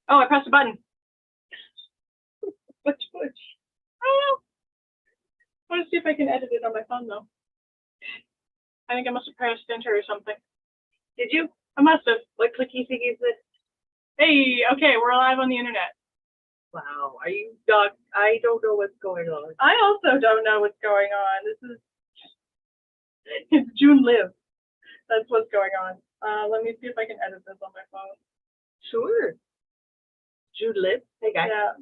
Oh, I pressed a button. Which? I don't know. I want to see if I can edit it on my phone, though. I think I must have pressed enter or something. Did you? I must have. What clicky thing is this? Hey, okay, we're live on the internet. Wow, are you dog? I don't know what's going on. I also don't know what's going on. It's June Live. That's what's going on. Let me see if I can edit this on my phone. Sure. June Live. Hey guys. Yeah.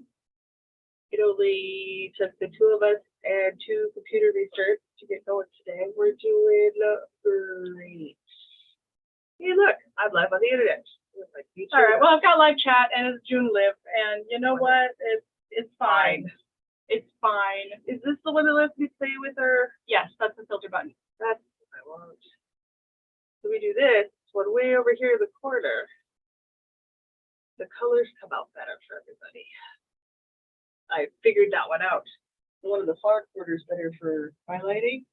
It only took the two of us and 2 computer restarts to get going today. We're doing great. Hey, look, I'm live on the internet. All right. Well, I've got live chat and it's June Live, and you know what? It's fine. It's fine. Is this the one that lets me play with her? Yes, that's the filter button. That's what I want. So we do this one way over here in the corner. The colors come out better for everybody. I figured that one out. One of the far corners better for highlighting.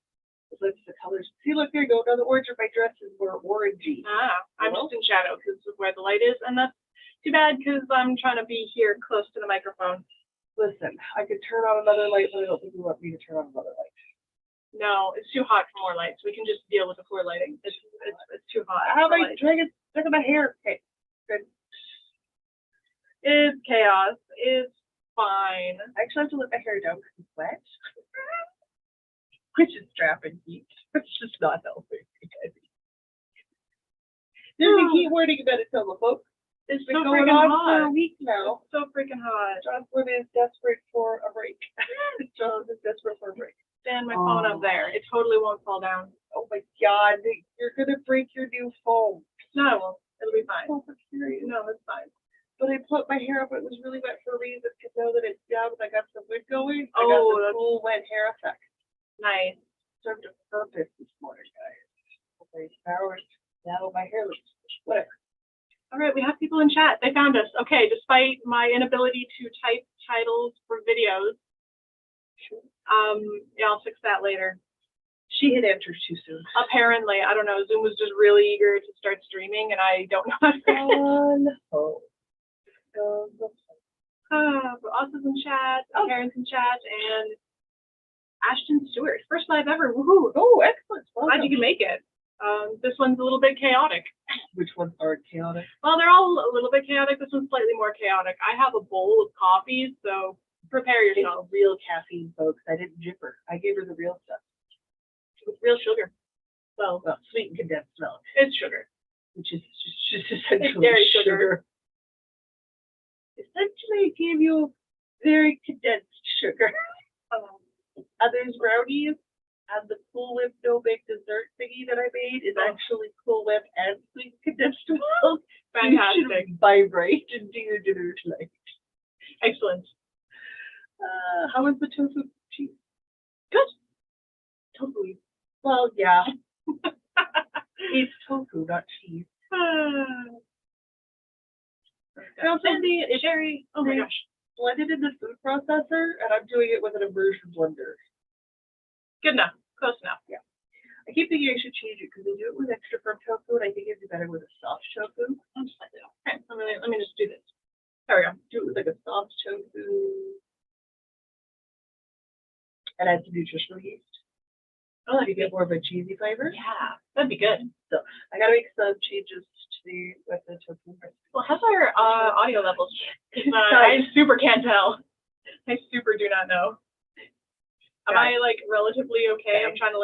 It lets the colors. See, look, there you go. Now the orange of my dress is more orangey. I'm just in shadow because of where the light is, and that's too bad because I'm trying to be here close to the microphone. Listen, I could turn on another light, but I don't think you want me to turn on another light. No, it's too hot for more lights. We can just deal with the floor lighting. It's too hot. How am I trying to look at my hair? Okay, good. It's chaos. It's fine. I actually have to let my hair down because it's wet. Which is trapping heat. It's just not helping. There's a heat warning about it, folks. It's been going on for a week now. It's so freaking hot. Jonathan is desperate for a break. Jonathan is desperate for a break. Stand my phone up there. It totally won't fall down. Oh my God, you're gonna break your new phone. No, I won't. It'll be fine. Oh, no, it's fine. But I put my hair up. It was really wet for a reason because now that it's down, I got some wind going. I got the cool wet hair effect. Nice. Served a purpose this morning, guys. Okay, showers. Now my hair looks whatever. All right, we have people in chat. They found us. Okay, despite my inability to type titles for videos, yeah, I'll fix that later. She hit enter too soon. Apparently, I don't know. Zoom was just really eager to start streaming, and I don't know how to fix it. Austin's in chat, Karen's in chat, and Ashton Stewart. First live ever. Woohoo! Oh, excellent. Glad you can make it. This one's a little bit chaotic. Which ones are chaotic? Well, they're all a little bit chaotic. This one's slightly more chaotic. I have a bowl of coffee, so prepare yourself. It's real caffeine, folks. I didn't jip her. I gave her the real stuff. With real sugar. Well, sweet and condensed milk. It's sugar. Which is just essentially dairy sugar. Essentially, I gave you very condensed sugar. Others brownies and the Cool Whip no bake dessert thingy that I made is actually Cool Whip and sweet condensed milk. Fantastic. You should vibrate into your dinner tonight. Excellent. How is the tofu cheese? Good. Tofu. Well, yeah. It's tofu, not cheese. Now, Sandy, Sherry, oh my gosh. Blended in the food processor, and I'm doing it with an immersion blender. Good enough. Close enough. Yeah. I keep thinking I should change it because I do it with extra firm tofu, and I think it'd be better with a soft tofu. I'm just like, okay, let me just do this. There we go. Do it with like a soft tofu. And add some nutritional yeast. Oh, you get more of a cheesy flavor. Yeah, that'd be good. So I gotta make some changes to with the tofu. Well, how's our audio levels? I super can't tell. I super do not know. Am I like relatively okay? I'm trying to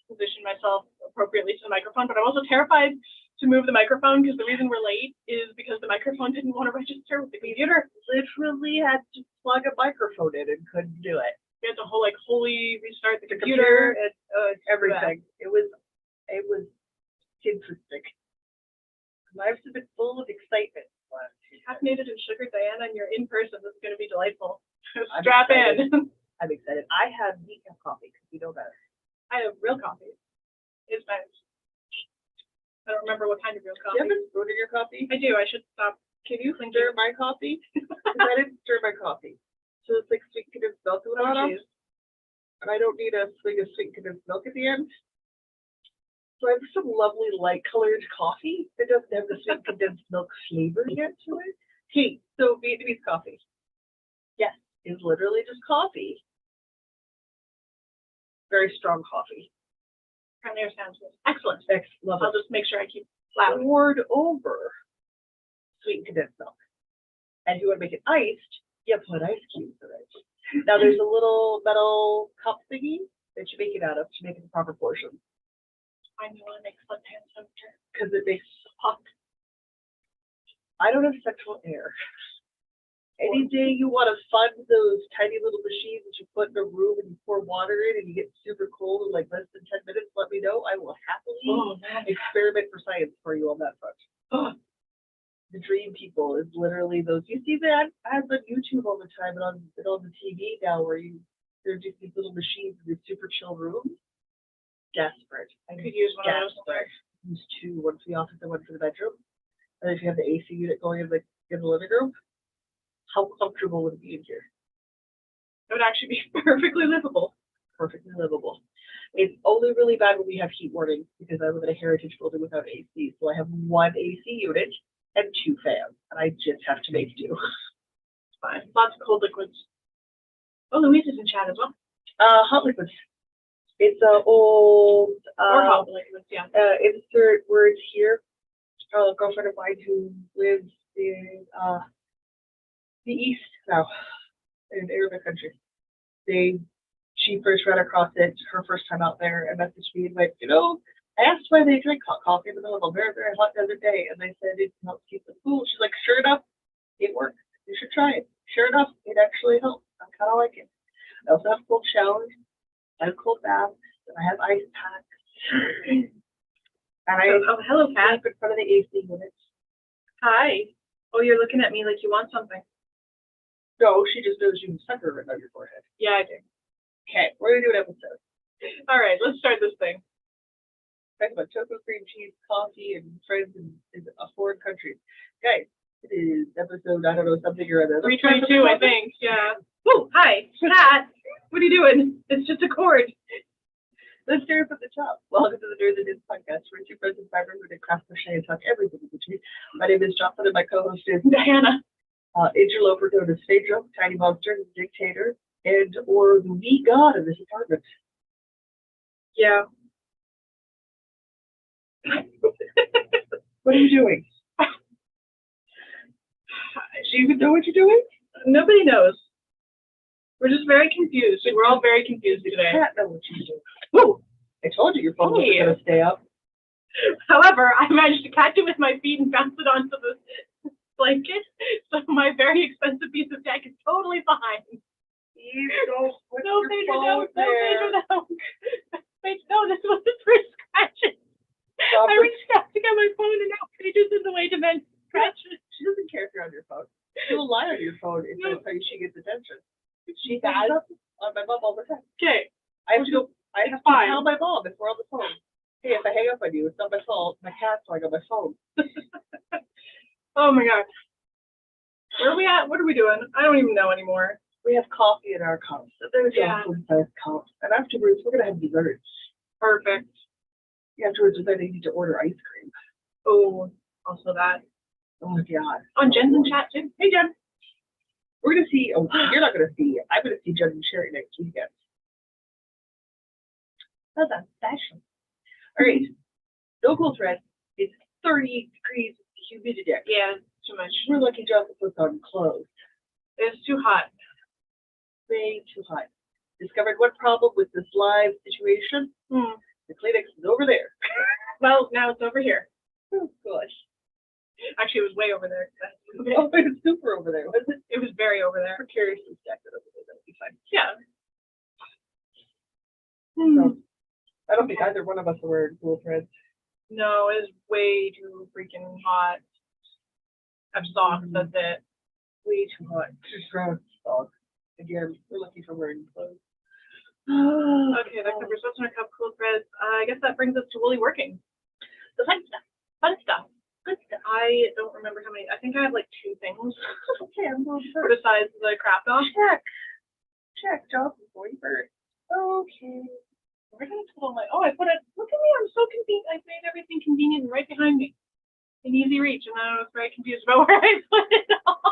position myself appropriately to the microphone, but I'm also terrified to move the microphone because the reason we're late is because the microphone didn't want to register with the computer. Literally had to plug a microphone in and couldn't do it. We had to wholly restart the computer and everything. It was interesting. Lives have been full of excitement. Caffeinated and sugar, Diana, and you're in person. This is going to be delightful. Strap in. I'm excited. I have decaf coffee because we know better. I have real coffee. It's nice. I don't remember what kind of real coffee. Do you have a spoon in your coffee? I do. I should stop. Can you stir my coffee? Because I didn't stir my coffee. So it's like sweet condensed milk with and I don't need a swig of sweet condensed milk at the end. So I have some lovely light colored coffee that doesn't have the sweet condensed milk flavor yet to it. Tea. So Vietnamese coffee. Yes, it's literally just coffee. Very strong coffee. Premier sounds good. Excellent. Love I'll it. just make sure I keep loud. Poured over sweetened condensed milk. And if you want to make it iced, you put ice cubes in it. Now there's a little metal cup thingy that you make it out of to make it the proper portion. I know I make sweatpants over Because it makes hot. I don't have central air. Any day you want to fund those tiny little machines that you put in a room and you pour water in and you get super cold in like less than 10 minutes, let me know. I will happily experiment for science for you on that front. The dream people is literally those. You see that ads on YouTube all the time and on the TV now where there's just these little machines in these super chill rooms. Desperate. I could use one of those. Use two, one for the office and one for the bedroom. And if you have the AC unit going in the living room, how comfortable would it be in here? It would actually be perfectly livable. Perfectly livable. It's only really bad when we have heat warnings because I live in a heritage building without AC. So I have one AC unit and two fans, and I just have to make do. It's fine. Lots of cold liquids. Oh, Louise is in chat as well. Hot liquids. It's an old Or hot liquids, yeah. insert words here. A girlfriend of mine who lives in the East now, in Arabic country. She first ran across it her first time out there and messaged me and like, I asked why they drink hot coffee in the middle of a very, very hot desert day, and they said it helps keep them cool. She's like, sure enough, it works. You should try it. Sure enough, it actually helps. I kind of like it. I also have cold showers, I have cold baths, and I have ice packs. And hello, Kat. in front of the AC units. Hi. Oh, you're looking at me like you want something. No, she just knows you sucker right on your forehead. Yeah, I do. Okay, we're gonna do an episode. All right, let's start this thing. Talk about chocolate, cream cheese, coffee, and friends in a foreign country. Guys, it is episode, I don't know, something or other. 322, I think. Yeah. Woo, hi, Kat. What are you doing? It's just a cord. Let's start at the top. Welcome to the Nerds and Dids podcast. We're two friends and fibers who did craft crochet and talk everything between. My name is Jocelyn and my co-host is Diana. Interloper known as Phaedra, Tiny Monster, Dictator, and or the wee god of this apartment. Yeah. What are you doing? Do you even know what you're doing? Nobody knows. We're just very confused. We're all very confused today. I can't know what you're doing. Woo! I told you your phone wasn't going to stay up. However, I managed to catch it with my feet and bounce it onto the blanket, so my very expensive piece of tech is totally fine. You don't put No, your Phaedra, phone no, there. no. Phaedra, no, this was the first scratches. I reached out to get my phone and now Phaedra's in the way to then scratch it. She doesn't care if you're on your phone. She will lie on your phone if that's how she gets attention. She has on my mom all the time. Okay. I have to tell my mom if we're on the phone. Hey, if I hang up on you, it's not my fault. My cat's lying on my phone. Oh my god. Where are we at? What are we doing? I don't even know anymore. We have coffee in our cups. So there's size cups. And afterwards, we're going to have desserts. Perfect. Yeah, afterwards, we're going to need to order ice cream. Oh, also that. Oh, God. On Jen's in chat, too. Hey, Jen. We're going to see, you're not going to see, I'm going to see Jen and Sherry next weekend. That's a special. All right. No cool thread. It's 30 degrees humidity. Yeah, too much. We're lucky Jocelyn puts on clothes. It's too hot. Way too hot. Discovered one problem with this live situation. The Kleenex is over there. Well, now it's over here. Oh, gosh. Actually, it was way over there. Oh, it was super over there, was it? It was very over there. Precariously stacked it over there. That would be fine. Yeah. So, I don't think either one of us are wearing cool threads. No, it's way too freaking hot. I have socks, that's it. Way too hot. Just ground socks. Again, we're looking for wearing clothes. Okay, that covers what's in a cup, cool threads. I guess that brings us to Woolly Working. The fun stuff. Fun stuff. Good stuff. I don't remember how many. I think I have like 2 things. Okay, I'm going For first. besides the craft off. Check, Jocelyn, going first. Okay. Where did I put all my? Oh, I put it. Look at me, I'm so convenient. I made everything convenient and right behind me, in easy reach, and I was very confused about where I put it all.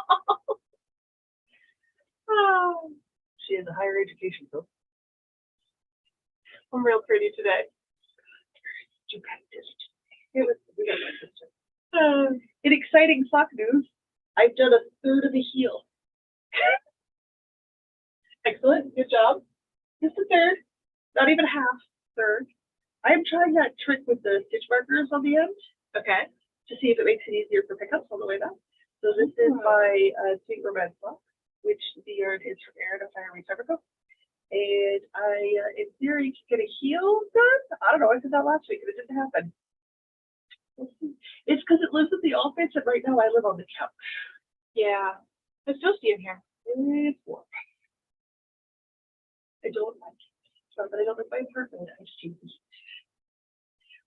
education, so. I'm real pretty today. You practiced. It was my sister. In exciting sock news, I've done a third of a heel. Excellent. Good job. Just a third, not even half, third. I am trying that trick with the stitch markers on the end. Okay. To see if it makes it easier for pickups on the way back. So this is my Sweet Romance sock, which the yarn is from Erin of Fire Fabrico. And I, in theory, can get a heel done. I don't know, I did that last week and it didn't happen. It's because it lives in the office and right now I live on the couch. Yeah. It's toasty in here. It's warm. I don't like it. It's not that I don't like my apartment. I just hate the heat.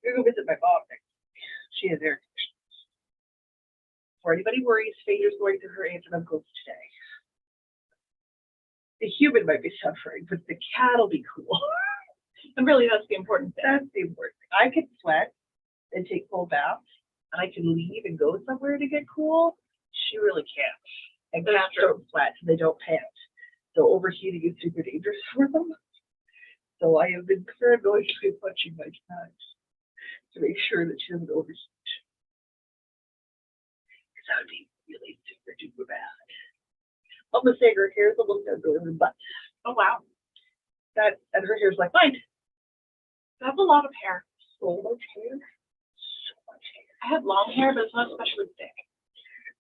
We're going to go visit my mom next week. She has air conditioning. Before anybody worries, Fader's going to her aunt and uncle's today. The human might be suffering, but the cat will be cool. And really, that's the important thing. That's the important thing. I can sweat and take cold baths, and I can leave and go somewhere to get cool. She really can't. And cats don't sweat, and they don't pant. So overheating is super dangerous for them. So I have been paranoidly punching my cat to make sure that she doesn't overheat. Because that would be really super duper bad. I'm gonna say her hair's almost down to her butt. Oh wow. That and her hair's like mine. That's a lot of hair. So much hair. So much hair. I have long hair, but it's not especially thick.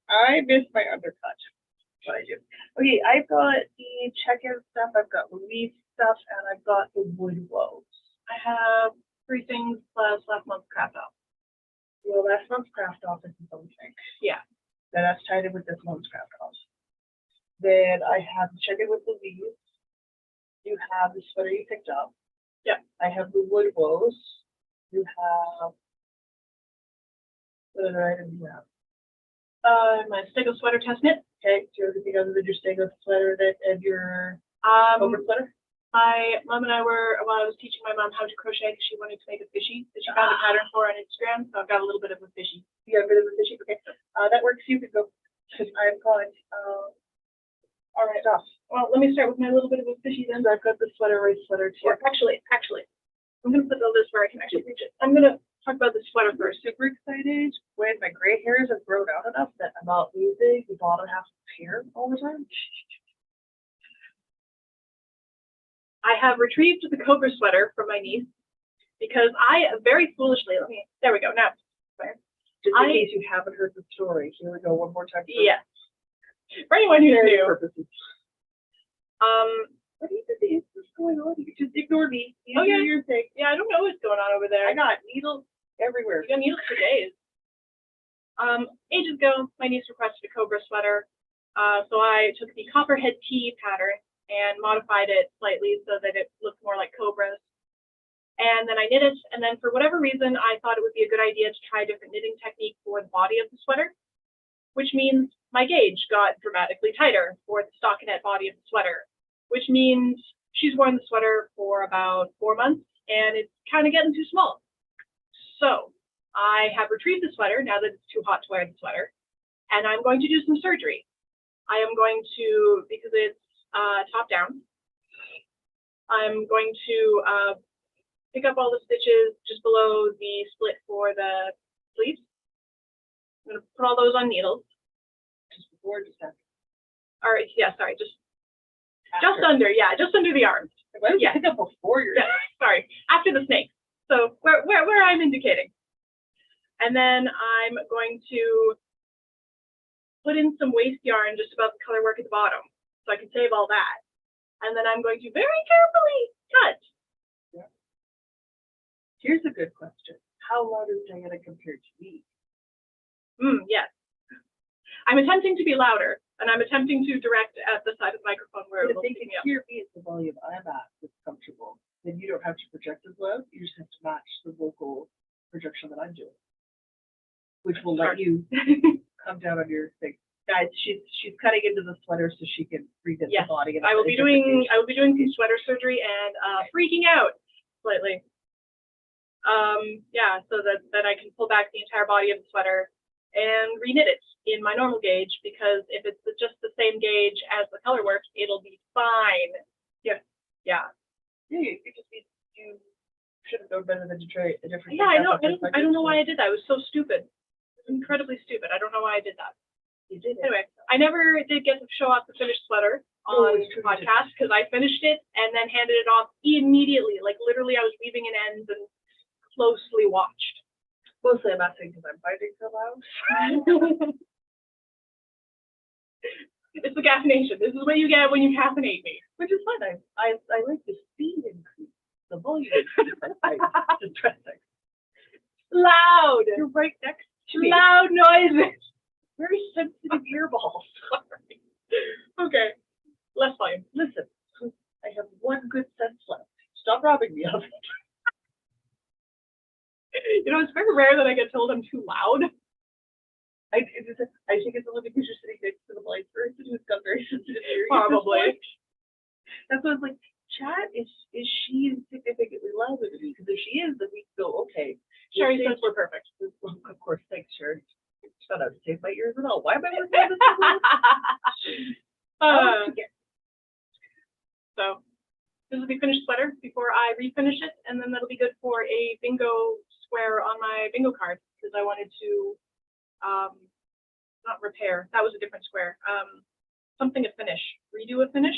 I miss my undercut. But I do. Okay, I've got the check-in stuff, I've got Louise stuff, and I've got the wood woes. I have 3 things plus last month's craft off. Well, last month's craft off is its own thing. Yeah. Then that's tied in with this month's craft off. Then I have the check-in with Louise. You have the sweater you picked up. Yeah. I have the wood woes. You have what other items do you have? My Stego sweater test knit. Okay, do you have anything other than your Stego sweater and your Cobra sweater? My mom and I were, well, I was teaching my mom how to crochet because she wanted to make a fishy that she found a pattern for on Instagram, so I've got a little bit of a fishy. You got a bit of a fishy? Okay, that works. You can go. I've got all right stuff. Well, let me start with my little bit of a fishy then. I've got the sweater too. Or actually, I'm going to put all this where I can actually reach it. I'm going to talk about the sweater first. Super excited when my gray hairs have grown out enough that I'm not losing the bottom half of the hair all the time. I have retrieved the Cobra sweater from my niece because I very foolishly, there we go, now. Just in case you haven't heard the story, here we go one more time. Yeah. For anyone who's new. Purposes. What do you think is going on? You just ignore me. You do your thing. Yeah, I don't know what's going on over there. I got needles everywhere. You got needles for days. Ages ago, my niece requested a Cobra sweater, so I took the Copperhead T pattern and modified it slightly so that it looked more like Cobras. And then I knit it, and then for whatever reason, I thought it would be a good idea to try a different knitting technique for the body of the sweater, which means my gauge got dramatically tighter for the stockinette body of the sweater, which means she's worn the sweater for about 4 months, and it's kind of getting too small. So I have retrieved the sweater now that it's too hot to wear the sweater, and I'm going to do some surgery. I am going to, because it's top down, I'm going to pick up all the stitches just below the split for the sleeves. I'm going to put all those on needles. Just before, just after. All right, yeah, sorry, just under the arms. Why don't you pick up before your sorry, after the snake. So where I'm indicating. And then I'm going to put in some waste yarn just above the color work at the bottom, so I can save all that. And then I'm going to very carefully cut. Yeah. Here's a good question. How long is Diana compared to me? Yes. I'm attempting to be louder, and I'm attempting to direct at the side of the microphone where it will pick me up. If they can hear me at the volume I'm at that's comfortable, then you don't have to project as loud. You just have to match the vocal projection that I'm doing, which will let you come down on your thing. Guys, she's cutting into the sweater so she can freeze the body. I will be doing some sweater surgery and freaking out slightly. Yeah, so that I can pull back the entire body of the sweater and reknit it in my normal gauge, because if it's just the same gauge as the color work, it'll be fine. Yeah. Yeah, it just means you should have known better than to try a different. Yeah, I don't know why I did that. It was so stupid. It was incredibly stupid. I don't know why I did that. You did it. Anyway, I never did get to show off the finished sweater on the podcast because I finished it and then handed it off immediately. Like literally, I was weaving in ends and closely watched. Mostly I'm asking because I'm fighting so loud. It's the caffeination. This is what you get when you caffeinate me. Which is fun. I like the speed increase, the volume increase. It's interesting. Loud. You're right next to me. Loud noises. Very sensitive earballs. Sorry. Okay. Less volume. Listen, I have one good sense left. Stop robbing me of it. You know, it's very rare that I get told I'm too loud. I think it's only because you're sitting next to the blind person who's got very sensitive ears. Probably. That's why I was like, chat, is she significantly louder than me? Because if she is, then we go, okay. Sherry says we're perfect. Well, of course, thanks, Sherry. Shut up, save my ears and all. Why am I listening to this? So, this will be finished sweater before I refinish it, and then that'll be good for a bingo square on my bingo card, because I wanted to, not repair, that was a different square, something a finish, redo a finish?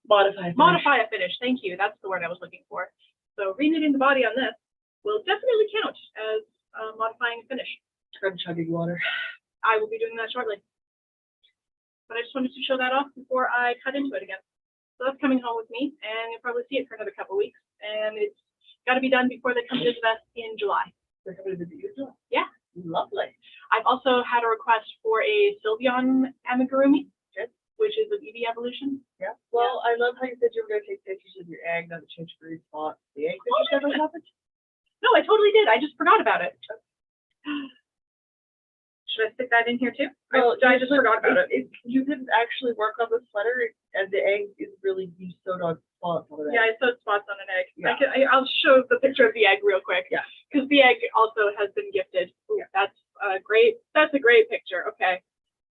Modify a finish, thank you, that's the word I was looking for. So reknitting the body on this will definitely count as modifying a finish. I'm chugging water. I will be doing that shortly. But I just wanted to show that off before I cut into it again. So that's coming home with me, and you'll probably see it for another couple of weeks. And it's got to be done before they come to visit us in July. They're coming to visit you as well? Yeah. Lovely. I've also had a request for a Sylveon amigurumi, which is an Eevee evolution. Yeah. Well, yeah. I love how you said you were going to take pictures of your egg, not to change green spots. The egg pictures never happened? No, I totally did. I just forgot about it. Should I stick that in here too? Well, I just forgot about it. You didn't actually work on the sweater, and the egg is really, you sewed on spots on it. Yeah, I sewed spots on an egg. Yeah. I'll show the picture of the egg real quick. Yeah. Because the egg also has been gifted. Yeah. That's great. That's a great picture. Okay.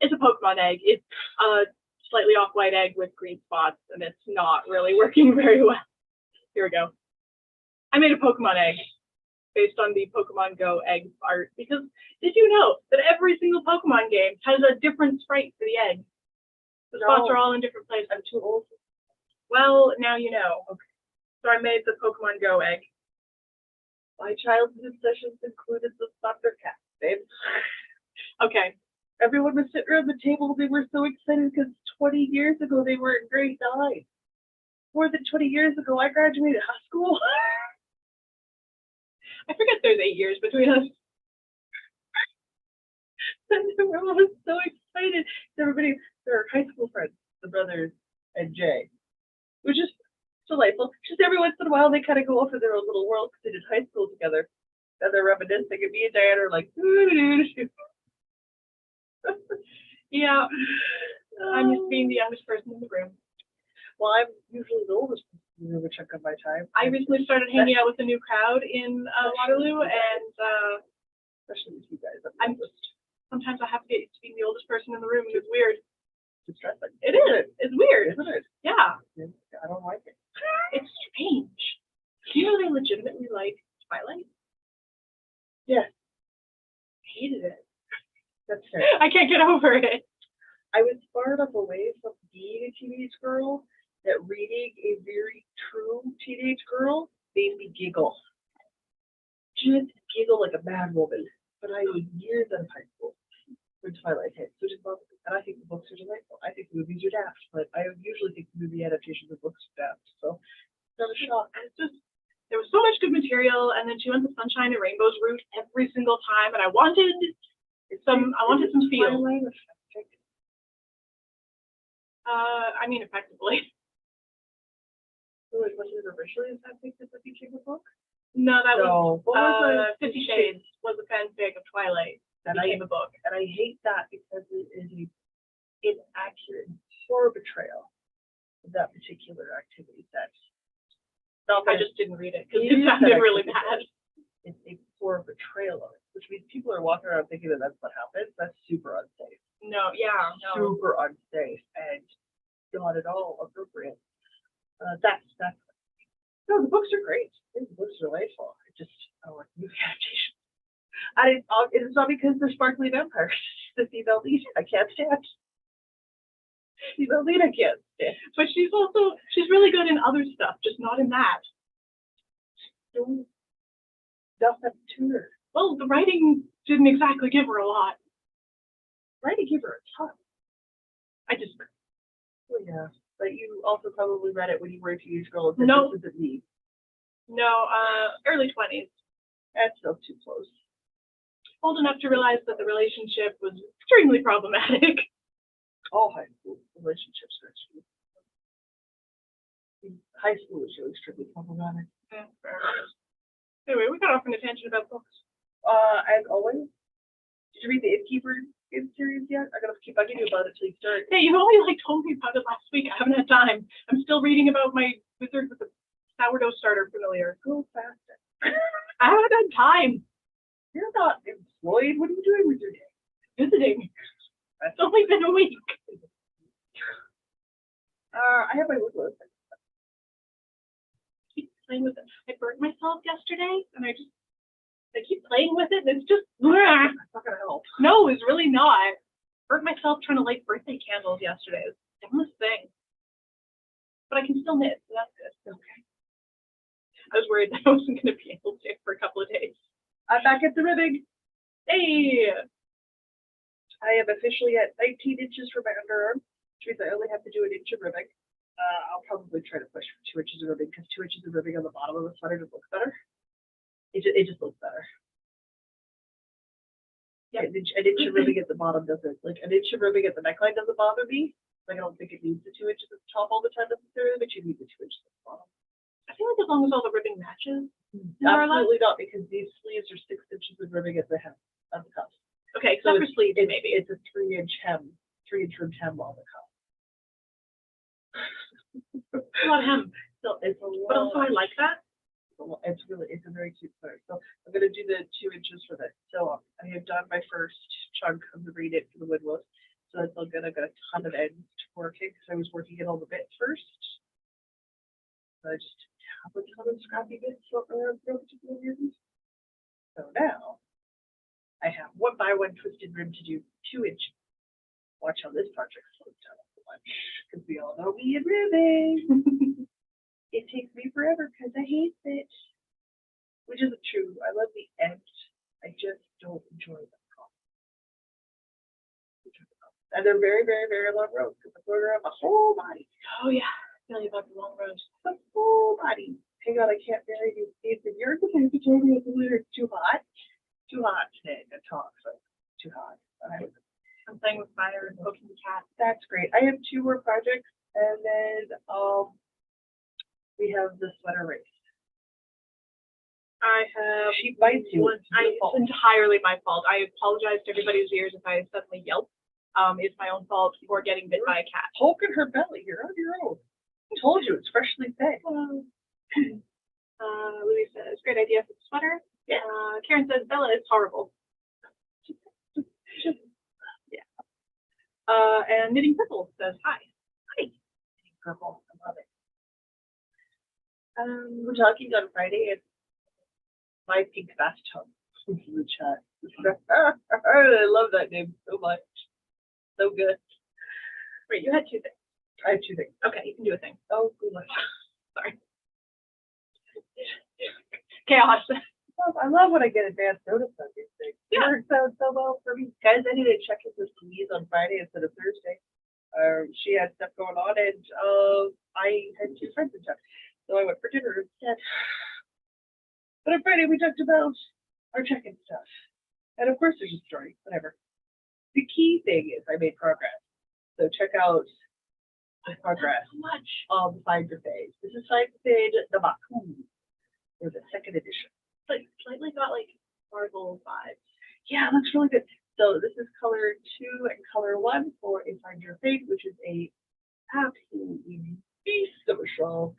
It's a Pokemon egg. It's a slightly off-white egg with green spots, and it's not really working very well. Here we go. I made a Pokemon egg based on the Pokemon Go egg art, because did you know that every single Pokemon game has a different sprite for the egg? The spots are all in different places. I'm too old. Well, now you know. Okay. So I made the Pokemon Go egg. My childhood sessions included the Thundercats, babe. Okay. Everyone was sitting around the table. They were so excited because 20 years ago they were in grade 9. More than 20 years ago, I graduated high school. I forget there's 8 years between us. And everyone was so excited. Everybody, their high school friends, the brothers and Jay. It was just delightful. Just every once in a while, they kind of go off in their own little world because they did high school together. And they're reminiscing, and me and Diana are like, yeah. I'm just being the youngest person in the room. Well, I'm usually the oldest person in the room, a chunk of my time. I recently started hanging out with a new crowd in Waterloo, and especially with you guys. Sometimes I have to get used to being the oldest person in the room, and it's weird. It's stressing. It is. It's weird. Isn't it? Yeah. I don't like it. It's strange. Do you know they legitimately like Twilight? Yes. Hated it. That's fair. I can't get over it. I was far enough away from being a teenage girl that reading a very true teenage girl made me giggle. Just giggle like a mad woman. But I was years out of high school when Twilight hit, which is lovely. And I think the books are delightful. I think the movies are daft, but I usually think the movie adaptations of books are daft. So it's not a shock. It's just, there was so much good material, and then she went the Sunshine and Rainbows route every single time, and I wanted some feel. I mean, effectively. So was it originally a fanfic that became a book? No, that was 50 Shades was a fanfic of Twilight that became a book. And I hate that because it is an inaccurate, horror betrayal of that particular activity set. I just didn't read it because it sounded really bad. It's a horror betrayal of it, which means people are walking around thinking that that's what happens. That's super unsafe. No, yeah. Super unsafe and not at all appropriate. That's No, the books are great. The books are delightful. I just don't like movie adaptations. It's not because they're sparkly vampires. It's the female lead I can't stand. Female lead I can't stand. But she's really good in other stuff, just not in that. Don't nothing to her. Well, the writing didn't exactly give her a lot. Writing gave her a ton. I just Oh yeah. But you also probably read it when you were a teenage girl and said, No. this isn't me. No, early 20s. That's still too close. Old enough to realize that the relationship was extremely problematic. All high school relationships are extremely. High school is really extremely problematic. Yeah, fair enough. Anyway, we got off on a tangent about books. As always, did you read the Innkeeper series yet? I'm gonna keep bugging you about it till you start. Hey, you only told me about it last week. I haven't had time. I'm still reading about my wizard with the sourdough starter familiar. Go faster. I haven't had time. You're not employed. What are you doing with your day? Visiting. It's only been a week. I have my woodwork. Keep playing with it. I burnt myself yesterday, and I keep playing with it, and it's just bleh. It's not gonna help. No, it's really not. Burnt myself trying to light birthday candles yesterday. It was the dumbest thing. But I can still knit, so that's good. Okay. I was worried that I wasn't going to be able to for a couple of days. I'm back at the ribbing. Hey! I am officially at 19 inches for my underarm, which means I only have to do an inch of ribbing. I'll probably try to push for 2 inches of ribbing because 2 inches of ribbing on the bottom of the sweater just looks better. It just looks better. Yeah, an inch of ribbing at the bottom doesn't, like an inch of ribbing at the neckline doesn't bother me. Like I don't think it needs the 2 inches at the top all the time necessarily, but you need the 2 inches at the bottom. I feel like as long as all the ribbing matches. More or less. Absolutely not, because these sleeves are 6 inches of ribbing at the hem, at the cuff. Okay, except for sleeves, maybe. It's a 3-inch hem, 3-inch rimmed hem on the cuff. It's a lot of hem. So it's a lot. But also I like that. It's a very cute sweater. So I'm gonna do the 2 inches for this. So I have done my first chunk of the read it for the Woodwood. So that's all good. I've got a ton of ends working because I was working in all the bits first. So I just have a ton of scrappy bits floating around for no particular reasons. So now I have 1 by 1 twisted rim to do 2 inches. Watch how this project slows down so much because we all know me and ribbing. It takes me forever because I hate it, which isn't true. I love the end. I just don't enjoy the process. And they're very, very, very long rows because I put around my whole body. Oh yeah, tell you about the long rows. The whole body. Hang on, I can't bury these days in yours because you told me it's too hot. Too hot today to talk, so too hot. I'm playing with fire and poking the cat. That's great. I have 2 more projects, and then we have the sweater race. I have. She bites you. It's entirely my fault. I apologize to everybody's ears if I suddenly yelp. It's my own fault for getting bit by a cat. Poking her belly. You're on your own. I told you, it's freshly fed. Louis says, great idea for the sweater. Yeah. Karen says, Bella is horrible. Yeah. And Knitting Purple says, hi. Hi. Knitting Purple. I love it. We're talking on Friday and my pink bathtub in the chat. I love that name so much. So good. Wait, you had 2 things. I have 2 things. Okay, you can do a thing. Oh, good luck. Sorry. Chaos. I love when I get advance notice on these things. Yeah. It works out so well for me. Guys, I need to check in with Louise on Friday instead of Thursday. She had stuff going on and I had 2 friends in town. So I went for dinner instead. But on Friday we talked about our check-in stuff. And of course there's a story, whatever. The key thing is I made progress. So check out the progress So much. of the Find Your Fade. This is Find Your Fade the Baku, or the 2nd edition. Like slightly got like Marvel vibes. Yeah, it looks really good. So this is color 2 and color 1 for a Find Your Fade, which is a absolutely beast of a shawl.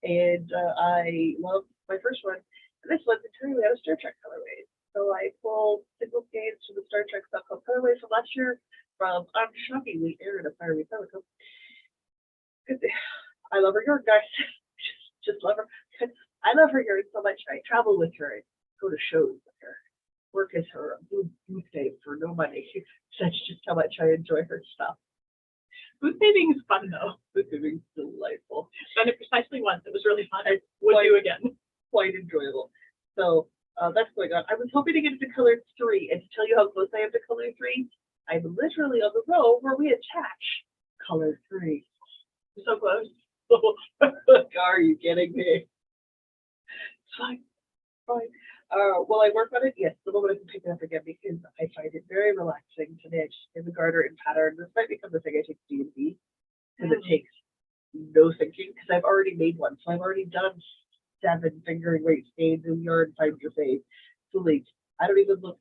And I love my first one. And this one's entirely out of Star Trek colorways. So I pulled single skeins to the Star Trek stuff called colorway from last year from unshockingly Aaron of Fiery Pelican. I love her yarn, guys. Just love her. I love her yarn so much. I travel with her and go to shows with her. Work as her booth babe for no money. That's just how much I enjoy her stuff. Booth bathing is fun though. Booth bathing is delightful. Done it precisely once. It was really fun. I would do again. Quite enjoyable. So that's going on. I was hoping to get into color 3, and to tell you how close I am to color 3, I'm literally on the row where we attach color 3. So close. Are you kidding me? Fine. Will I work on it? Yes, the moment I can pick it up again, because I find it very relaxing to knit in the garter and pattern. This might become the thing I take D&D, because it takes no thinking, because I've already made one. So I've already done 7 fingering weight skeins in yarn find your face. So like, I don't even look.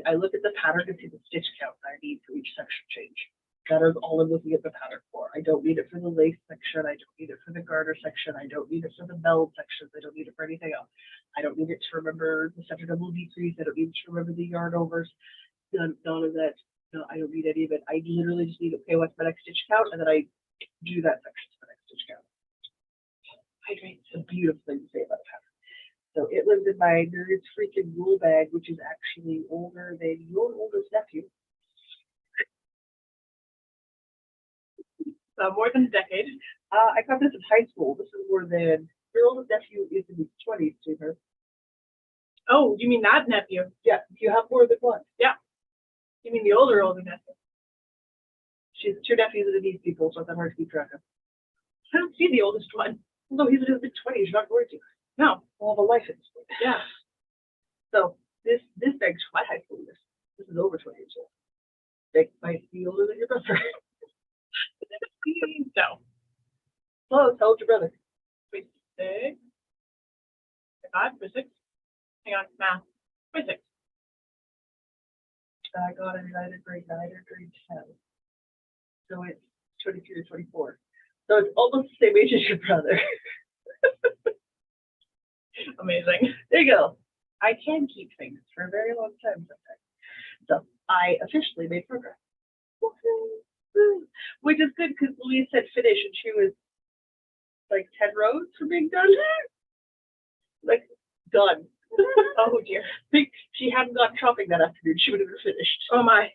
I look at the pattern to see the stitch count I need for each section change. That is all I'm looking at the pattern for. I don't need it for the lace section. I don't need it for the garter section. I don't need it for the bell sections. I don't need it for anything else. I don't need it to remember the center double decrease. I don't need it to remember the yarn overs. None of that. No, I don't need any of it. I literally just need, okay, what's my next stitch count? And then I do that section for the next stitch count. Hydrate. It's a beautiful thing to say about a pattern. So it lives in my Nerd's freaking rule bag, which is actually older than your oldest nephew. More than a decade. I got this in high school. This is more than your oldest nephew is in his 20s, to her. Oh, you mean that nephew? Yeah, you have more than one. Yeah. You mean the older nephew? She's 2 nephews and a niece people, so it's hard to keep track of. I don't see the oldest one. No, he's in his mid-20s. You're not going to. No. We'll have a life in school. Yeah. So this begs my high school years. This is over 20 years old. They might be older than your brother. No. Close. How old's your brother? 26. 5, 26. Hang on, math. 26. I got it in either grade 9 or grade 10. So it's 23 or 24. So it's almost the same age as your brother. Amazing. There you go. I can keep things for a very long time sometimes. So I officially made progress. Which is good, because Louise said finish and she was like 10 rows from being done. Like, done. Oh dear. Like, she hadn't gone shopping that afternoon, she would have been finished. Oh my.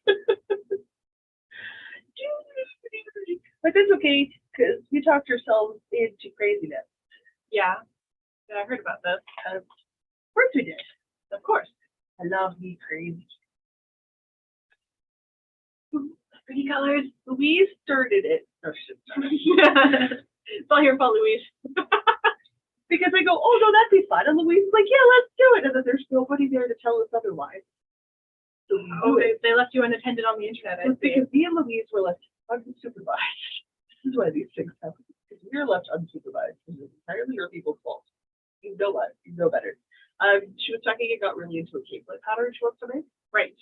But that's okay, because we talked ourselves into craziness. Yeah. Yeah, I heard about this. Of course we did. Of course. I love me crazy. Pretty colors. Louise started it. No, she didn't. It's all your fault, Louise. Because I go, oh no, that'd be fun. And Louise is like, yeah, let's do it. And then there's nobody there to tell us otherwise. So they left you unattended on the internet. It's because me and Louise were left unsupervised. This is why these things happen. Because we're left unsupervised. It's entirely your people's fault. You know what? You know better. She was talking and got really into a capelet pattern she wants to make. Right.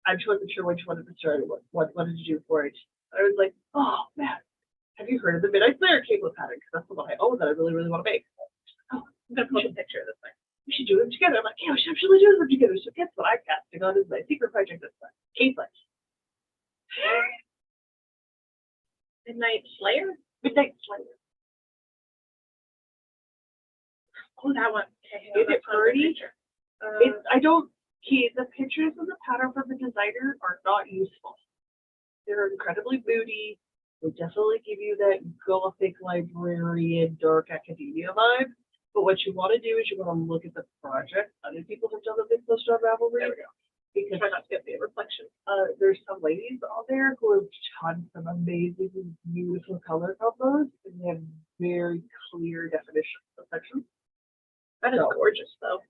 She wasn't sure when she wanted to start it. What did you do for it? I was like, oh man, have you heard of the Midnight Flare capelet pattern? Because that's the one I own that I really, really want to make. Oh, I'm gonna post a picture of this thing. We should do them together. I'm like, yeah, we should absolutely do them together. So guess what I'm casting on is my secret project this time. Capelet. Midnight Slayer? Midnight Slayer. Oh, that one. Okay, Is it pretty? I don't. The pictures of the pattern from the designer are not useful. They're incredibly moody. They definitely give you that gothic librarian, dark academia vibe. But what you want to do is you want to look at the project other people have done that they've posted on Ravelry. There we go. Because try not to get the reflection. There's some ladies out there who have done some amazing, beautiful color combos, and they have very clear definitions of sections. That is gorgeous, though.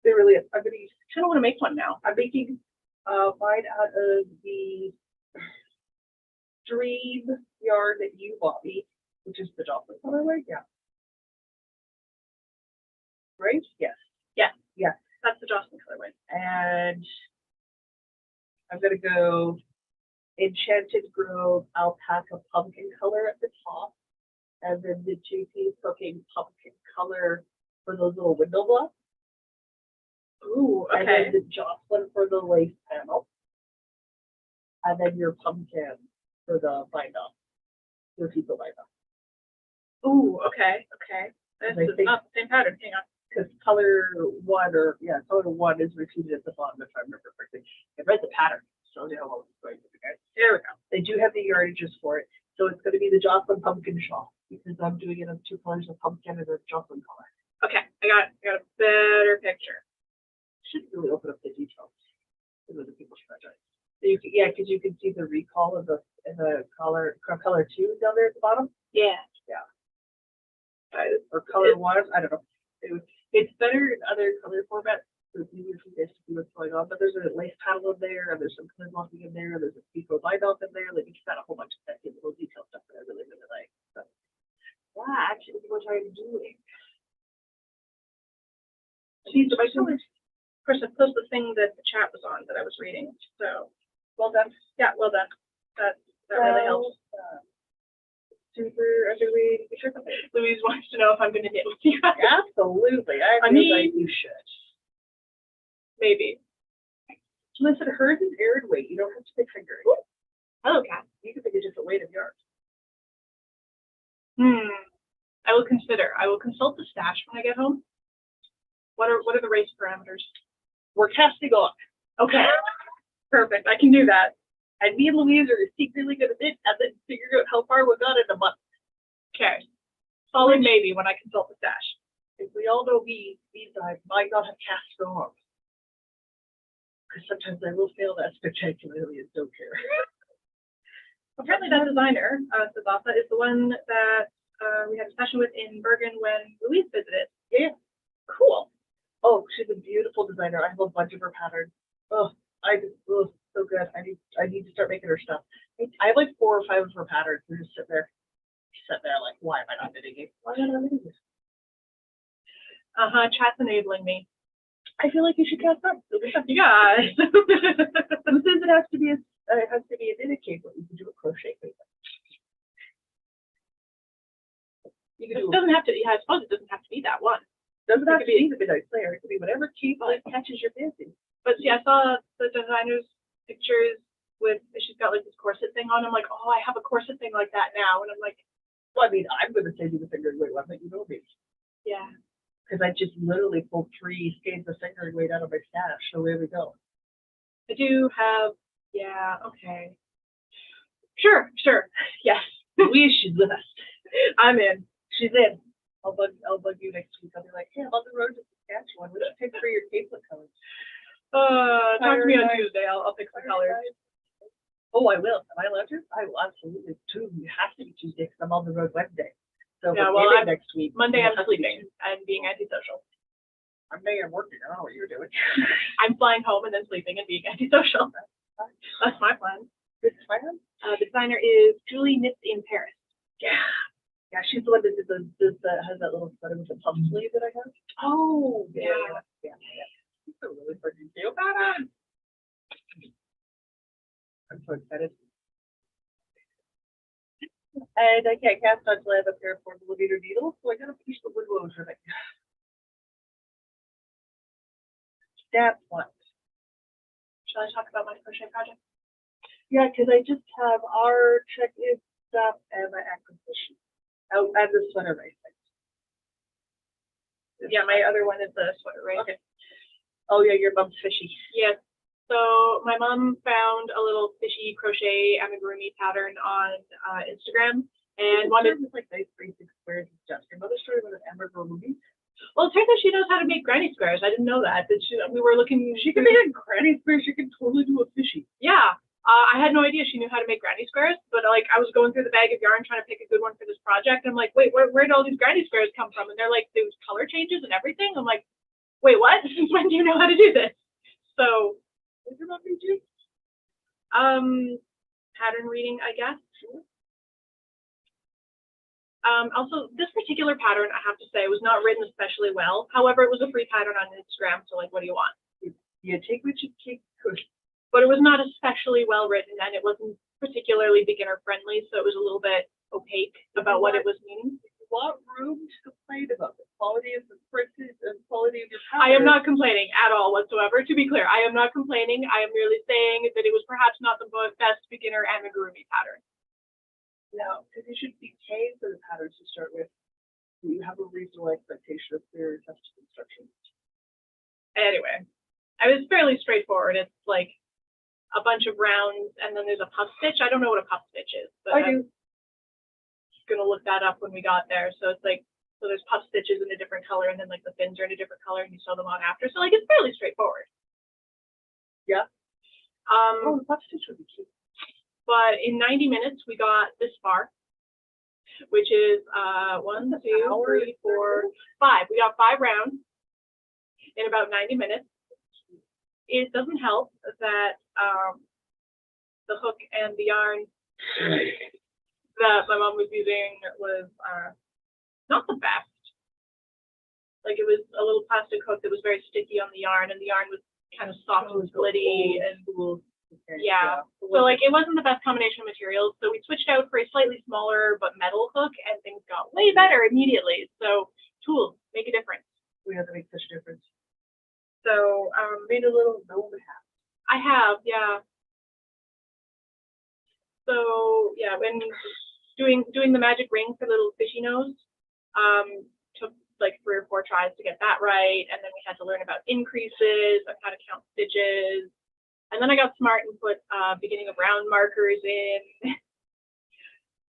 They really is. I'm going to use. I don't want to make one now. I'm making mine out of the Dream yarn that you bought me, which is the Jocelyn colorway. Yeah. Right? Yes. Yeah. Yeah. That's the Jocelyn colorway. And I'm going to go Enchanted Grove alpaca pumpkin color at the top, and then the two-piece cooking pumpkin color for those little window blocks. Ooh, okay. And then the Jocelyn for the lace panel. And then your pumpkin for the bind off. Your people bind off. Ooh, okay, okay. This I is think- not the same pattern. Hang on. Because color one is repeated at the bottom, if I remember correctly. I read the pattern, so I know what was going to be. There we go. They do have the yardages for it, so it's going to be the Jocelyn pumpkin shawl because I'm doing it in 2 colors of pumpkin and a Jocelyn color. Okay, I got a better picture. Should really open up the details for the people's project. So because you can see the recall of the color 2 down there at the bottom. Yeah. Or color 1, I don't know. It's better in other color formats, so it's easier for you guys to see what's going on. But there's a lace panel in there, and there's some clear blocking in there, there's a pico line out in there. Like it's got a whole bunch of that little detail stuff that I really, really like. So that is what I'm doing. These are my colors. Of course, I closed the thing that the chat was on that I was reading. So well done. Yeah, well done. That really helps. Super underrated. Louise wants to know if I'm going to knit with you. Absolutely. I feel like you should. Maybe. Listen, hers is aired weight. You don't have to pick fingering. Oh, okay. You can pick a different weight of yarn. I will consider. I will consult the stash when I get home. What are the race parameters? We're casting on. Okay. Perfect. I can do that. And me and Louise are secretly going to knit and then figure out how far we got in a month. Okay. Solid maybe when I consult the stash. If we all know me, I might not have cast on. Because sometimes I will fail that spectacularly and don't care. Apparently that designer, Sabasa, is the one that we had a session with in Bergen when Louise visited. Yeah. Cool. Oh, she's a beautiful designer. I have a bunch of her patterns. Oh, so good. I need to start making her stuff. I have like 4 or 5 of her patterns. They're just sitting there like, why am I not knitting it? Why am I not knitting this? Chat's enabling me. I feel like you should cast up. You guys. Who says it has to be a knitted cape, but you can do a crochet cape. It doesn't have to. Yeah, I suppose it doesn't have to be that one. Doesn't have to be the Midnight Slayer. It could be whatever cape catches your fancy. But see, I saw the designer's pictures with, she's got like this corset thing on. I'm like, oh, I have a corset thing like that now. And I'm like, well, I mean, I'm going to send you the fingering weight one, but you know me. Yeah. Because I just literally pulled 3 skeins of fingering weight out of my stash. So there we go. I do have, yeah, okay. Sure. Yes. Louise, she's with us. I'm in. She's in. I'll bug you next week. I'll be like, hey, I'm on the road to Saskatchewan. What should I pick for your capelet colors? Talk to me on Tuesday. I'll pick some colors. Oh, I will. Am I allowed to? I will absolutely. You have to be Tuesday because I'm on the road Wednesday. So yeah, well, next week. Monday I'm sleeping and being antisocial. Monday I'm working. I don't know what you're doing. I'm flying home and then sleeping and being antisocial. That's my plan. Good plan. The designer is Julie Knits in Paris. Yeah. Yeah, she's the one that has that little sweater with the puff sleeve that I have. Oh, yeah. She's so really freaking cute. I'm so excited. And I can't cast until I have a pair of portable beater needles, so I gotta push the wood woes for me. That's one. Shall I talk about my crochet project? Yeah, because I just have our check-in stuff and my acquisition. Oh, and the sweater racing. Yeah, my other one is the sweater racing. Okay. Oh yeah, your mom's fishy. Yes. So my mom found a little fishy crochet amigurumi pattern on Instagram and wanted like nice basic squares and stuff. Your mother started with an amigurumi. Well, it turns out she knows how to make granny squares. I didn't know that. We were looking. She can make a granny square. She can totally do a fishy. Yeah. I had no idea she knew how to make granny squares, but like I was going through the bag of yarn trying to pick a good one for this project. I'm like, wait, where did all these granny squares come from? And they're like, there was color changes and everything. I'm like, wait, what? Since when do you know how to do this? So, what did your mom teach you? Pattern reading, I guess. Also, this particular pattern, I have to say, was not written especially well. However, it was a free pattern on Instagram, so like, what do you want? You take what you can. But it was not especially well written, and it wasn't particularly beginner friendly, so it was a little bit opaque about what it was meaning. You want room to complain about the quality of the printed and quality of your pattern. I am not complaining at all whatsoever. To be clear, I am not complaining. I am merely saying that it was perhaps not the best beginner amigurumi pattern. No, because you should be paying for the patterns to start with. You have a reasonable expectation of clear test instructions. Anyway, I was fairly straightforward. It's like a bunch of rounds, and then there's a puff stitch. I don't know what a puff stitch is, but I do. Gonna look that up when we got there. So it's like, so there's puff stitches in a different color, and then like the fins are in a different color, and you sew them on after. So like it's fairly straightforward. Yeah. Oh, the puff stitch would be cute. But in 90 minutes we got this far, which is 1, 2, 3, 4, 5. We got 5 rounds in about 90 minutes. It doesn't help that the hook and the yarn that my mom was using was not the best. Like it was a little plastic hook that was very sticky on the yarn, and the yarn was kind of soft and splitty, and yeah. So like it wasn't the best combination of materials. So we switched out for a slightly smaller but metal hook, and things got way better immediately. So tools make a difference. We have to make such a difference. So made a little gnome hat. I have, yeah. So yeah, when doing the magic ring for little fishy nose, took like 3 or 4 tries to get that right, and then we had to learn about increases and how to count stitches, and then I got smart and put beginning of round markers in.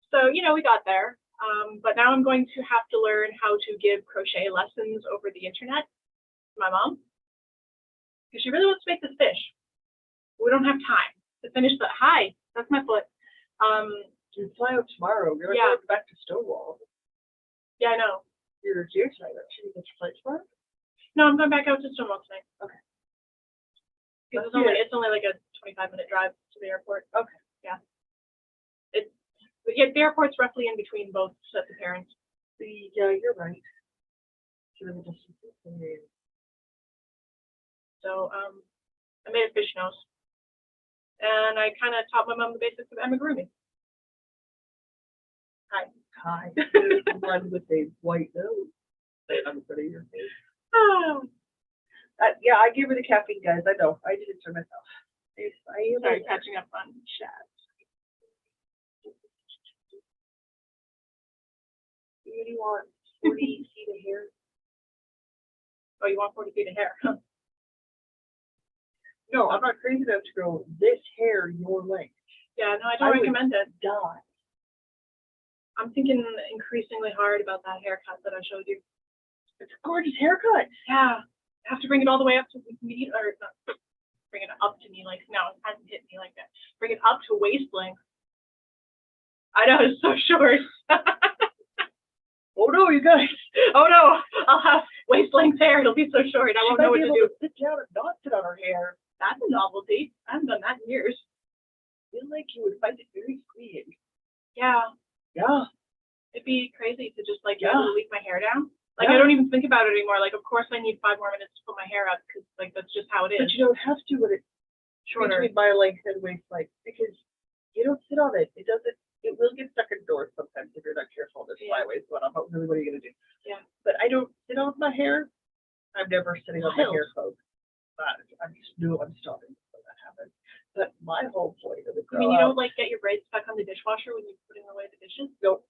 So you know, we got there, but now I'm going to have to learn how to give crochet lessons over the internet to my mom, because she really wants to make this fish. We don't have time to finish the hi. That's my foot. You fly out tomorrow. You're Yeah. going back to Stonewall. Yeah, I know. You're here tonight. Should you get your flight tomorrow? No, I'm going back out to Stonewall tonight. Okay. Because That's it's only like a 25-minute drive to the airport. Okay. Yeah. The airport's roughly in between both sets of parents. Yeah, you're right. Given the distance. So I made a fish nose, and I kind of taught my mom the basics of amigurumi. Hi. One with a white nose. I'm in front of your face. Oh, Yeah, I gave her the caffeine, guys. I know. I did it for myself. I sorry, catching up on chat. You really want 40 feet of hair? Oh, you want 40 feet of hair? Huh? No, I'm not crazy enough to grow this hair your length. Yeah, no, I don't recommend it. Die. I'm thinking increasingly hard about that haircut that I showed you. It's a gorgeous haircut. Yeah, I have to bring it all the way up to me, or not bring it up to me, like, no, it hasn't hit me like that. Bring it up to waist length. I know, it's so short. Oh no, you guys. Oh no, I'll have waist length hair. It'll be so short. I won't know what to do. Sit down and not sit on her hair. That's a novelty. I haven't done that in years. I feel like you would find it very freeing. Yeah. Yeah. It'd be crazy to just like Yeah. be able to leave my hair down. Like Yeah. I don't even think about it anymore. Like of course I need 5 more minutes to put my hair up because like that's just how it is. But you don't have to when it's Shorter. between my length and waist length because you don't sit on it. It doesn't. It will get stuck indoors sometimes if you're not careful. There's flyways going on. But really, what are you gonna do? Yeah. But I don't sit on my hair. I'm never sitting on my Wild. hair, folks. I'm just I'm stopping before that happens. But my whole point of the I mean, you don't like get your braids stuck on the dishwasher when you're putting away the dishes? Nope.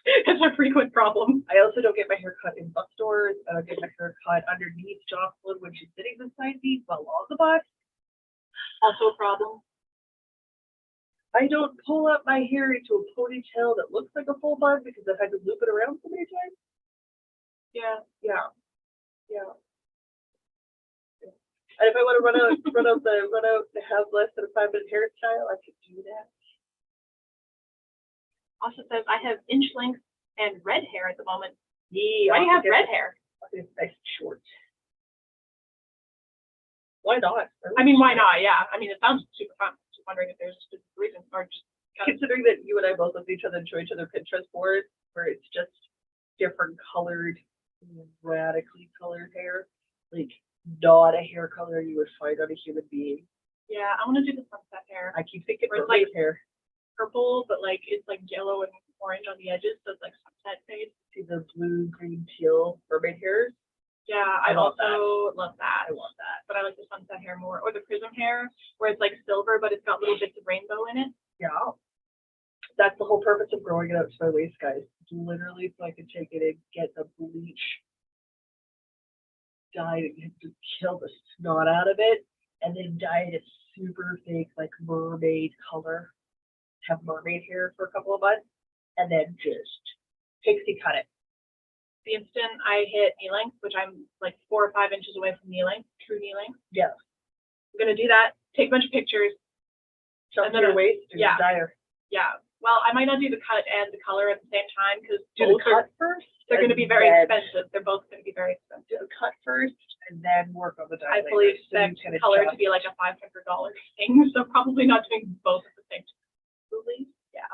It's a frequent problem. I also don't get my hair cut in bus stores. I don't get my hair cut underneath Jocelyn when she's sitting beside me while on the bus. Also a problem. I don't pull up my hair into a ponytail that looks like a full bun because I've had to loop it around so many times. Yeah. Yeah. Yeah. And if I want to run out to have less than a 5-minute hairstyle, I could do that. Also says I have inch length and red hair at the moment. Yeah. Why do you have red hair? It's nice and short. Why not? I mean, why not? Yeah. I mean, it sounds super fun. Just wondering if there's a reason or just kind of. Considering that you and I both look at each other and show each other Pinterest boards where it's just different colored, radically colored hair, like not a hair color you would find on a human being. Yeah, I want to do the sunset hair. I keep thinking Or it's mermaid like- hair. Purple, but like it's like yellow and orange on the edges, so it's like sunset fade. See the blue, green, teal mermaid hairs? Yeah, I love also love that. I want that. But I like the sunset hair more, or the prism hair, where it's like silver, but it's got little bits of rainbow in it. Yeah. That's the whole purpose of growing it out to my waist, guys. It's literally so I can take it and get the bleach dyed and to kill the snot out of it, and then dye it a super fake, like mermaid color. Have mermaid hair for a couple of months, and then just pixie cut it. The instant I hit knee length, which I'm like 4 or 5 inches away from knee length, true knee length. Yeah. I'm gonna do that. Take a bunch of pictures. Shove to your waist and yeah. dye her. Yeah. Well, I might not do the cut and the color at the same time because do the cut first. They're going to be very expensive. They're both going to be very expensive. Do the cut first and then work on the dye. I fully expect the color to be like a $500 thing, so probably not doing both at the same time. Yeah.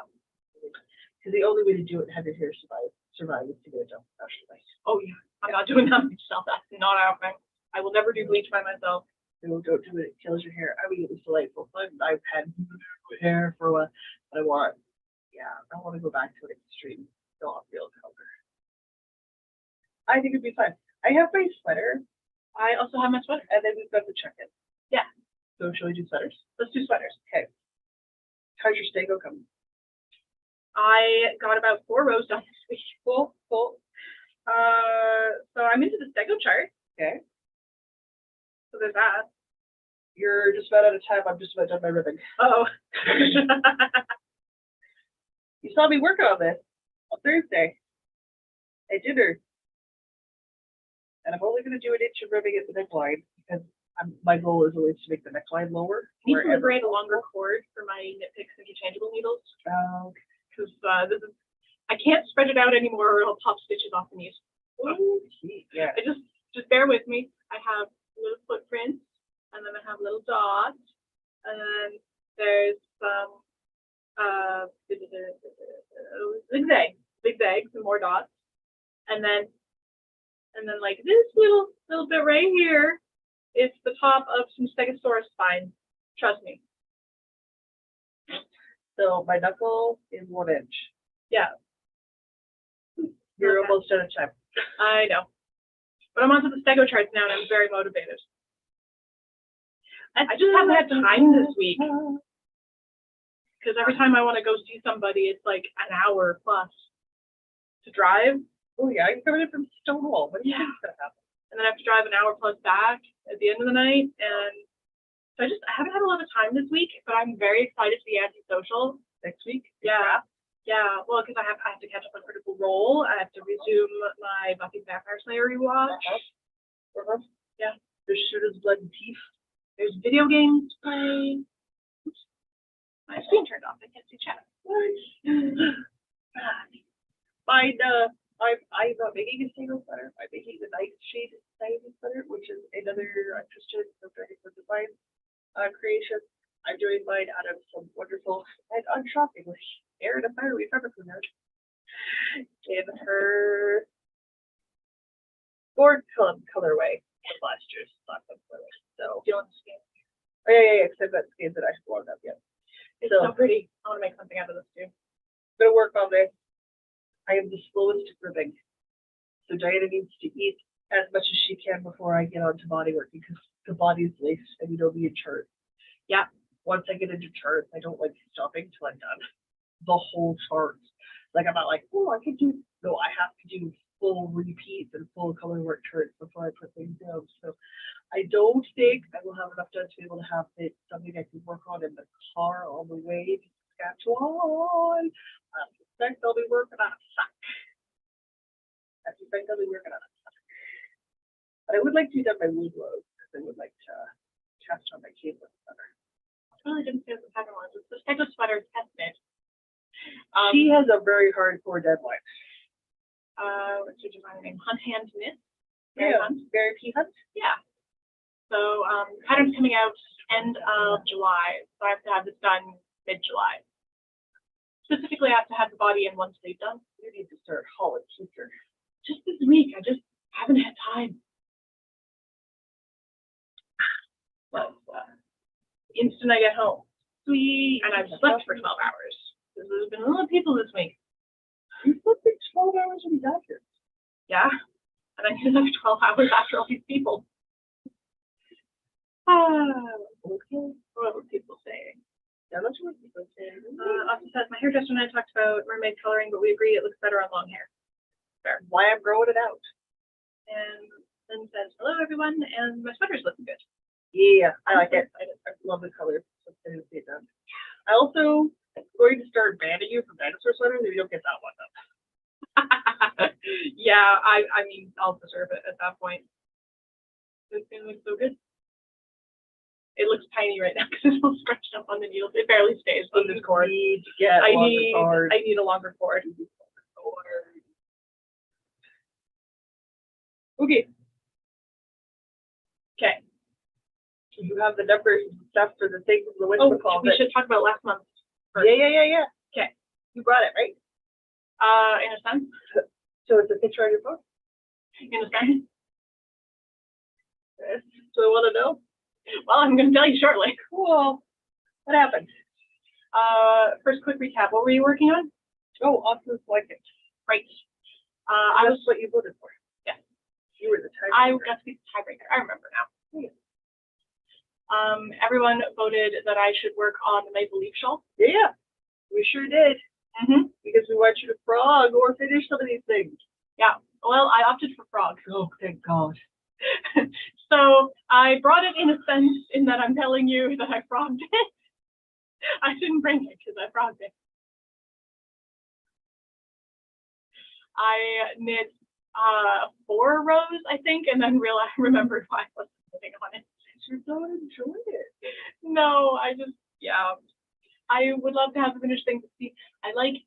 Because the only way to do it and have your hair survive is to get it done professionally. Oh yeah, I'm not doing that myself. That's not happening. I will never do bleach by myself. No, don't do it. It kills your hair. I mean, it was delightful. I've had hair for a while, but I want to go back to an extreme, not real color. I think it'd be fun. I have my sweater. I also have my sweater. And then we've got the check-in. Yeah. So shall we do sweaters? Let's do sweaters. Okay. How's your stego coming? I got about 4 rows done this week. Full. So I'm into the stego chart. Okay. So there's that. You're just about out of time. I'm just about done my ribbon. Oh. You saw me working on this on Thursday at dinner. And I'm only going to do an inch of ribbing at the neckline because my goal is always to make the neckline lower. I need to liberate a longer cord for my Knitpicks interchangeable needles. Because I can't spread it out anymore or it'll pop stitches off the knees. So, yeah. Just bear with me. I have little footprints and then I have little dots and then there's some zigzags and more dots, and then like this little bit right here is the top of some stegosaurus spines. Trust me. So my knuckle is 1 inch. Yeah. You're almost out of time. I know. But I'm onto the stego charts now and I'm very motivated. I just haven't had time this week. Because every time I want to go see somebody, it's like an hour plus to drive. Oh yeah, I'm coming in from Stonewall. What do you think is going to happen? And then I have to drive an hour plus back at the end of the night. And so I haven't had a lot of time this week, but I'm very excited to be antisocial. Next week? Yeah. Yeah. Well, because I have to catch up on Critical Role. I have to resume my Buffy Vampire Slayer rewatch. Yeah. There's Shooter's Blood and Teeth. There's video games playing. My screen turned off. I can't see chat. I'm not making a single sweater. I'm making the Nightshade sweater, which is another Christian design creation. I'm doing mine out of some wonderful and unshockingly Erin and Fiery fabric nerd in her board colorway of last year's black colorway. So Feeling the skin. Oh yeah, because I've got skins that I haven't worn up yet. It's so pretty. I want to make something out of this too. I'm gonna work on this. I am the slowest at ribbing. So Diana needs to eat as much as she can before I get on to body work because the body's laced and you don't need charts. Yeah. Once I get into charts, I don't like stopping till I'm done. The whole chart. Like I'm not like, oh, I could do. No, I have to do full repeats and full color work charts before I put things down. So I don't think I will have enough done to be able to have it something I can work on in the car on the way to Saskatchewan. I suspect I'll be working on a sock. But I would like to do that by wood rows because I would like to cast on my cable sweater. I really didn't say the second one. It's the stego sweater tested. She has a very hardcore deadline. What's your designer name? Hunt Hand Knit. Mary P. Hunt. Yeah. So pattern's coming out end of July. So I have to have this done mid-July. Specifically, I have to have the body and one sleeve done. You need to start hauling teacher. Just this week. I just haven't had time. But instant I get home. Sweet. And I've slept for 12 hours. There's been a lot of people this week. You slept for 12 hours when you got here. Yeah. And I did another 12 hours after all these people. Okay. What were people saying? Yeah, that's what people saying. Also says my hairdresser and I talked about mermaid coloring, but we agree it looks better on long hair. Fair. Why I'm growing it out. And then says, hello everyone, and my sweater's looking good. Yeah, I like it. I love the color. I also am going to start banning you from dinosaur sweaters if you don't get that one up. Yeah, I mean, I'll deserve it at that point. This thing looks so good. It looks tiny right now because it's all stretched up on the needles. It barely stays on this cord. I need a longer cord. Okay. Okay. You have the numbers and stuff for the things the witch call. We should talk about last month first. Yeah. Okay. You brought it, right? In a sense. So it's a picture on your phone? In a sense. So I want to know. Well, I'm going to tell you shortly. Cool. What happened? First, quick recap. What were you working on? Oh, awesome blanket. Right. That's what you voted for. Yeah. You were the tiebreaker. I got to be the tiebreaker. I remember now. Yeah. Everyone voted that I should work on the maple leaf shawl. Yeah, we sure did. Because we want you to frog or finish some of these things. Yeah. Well, I opted for frog. Oh, thank God. So I brought it in a sense in that I'm telling you that I frogged it. I didn't bring it because I frogged it. I knit 4 rows, I think, and then remembered why I wasn't knitting on it. You don't enjoy it. No, I would love to have the finished thing to see. I like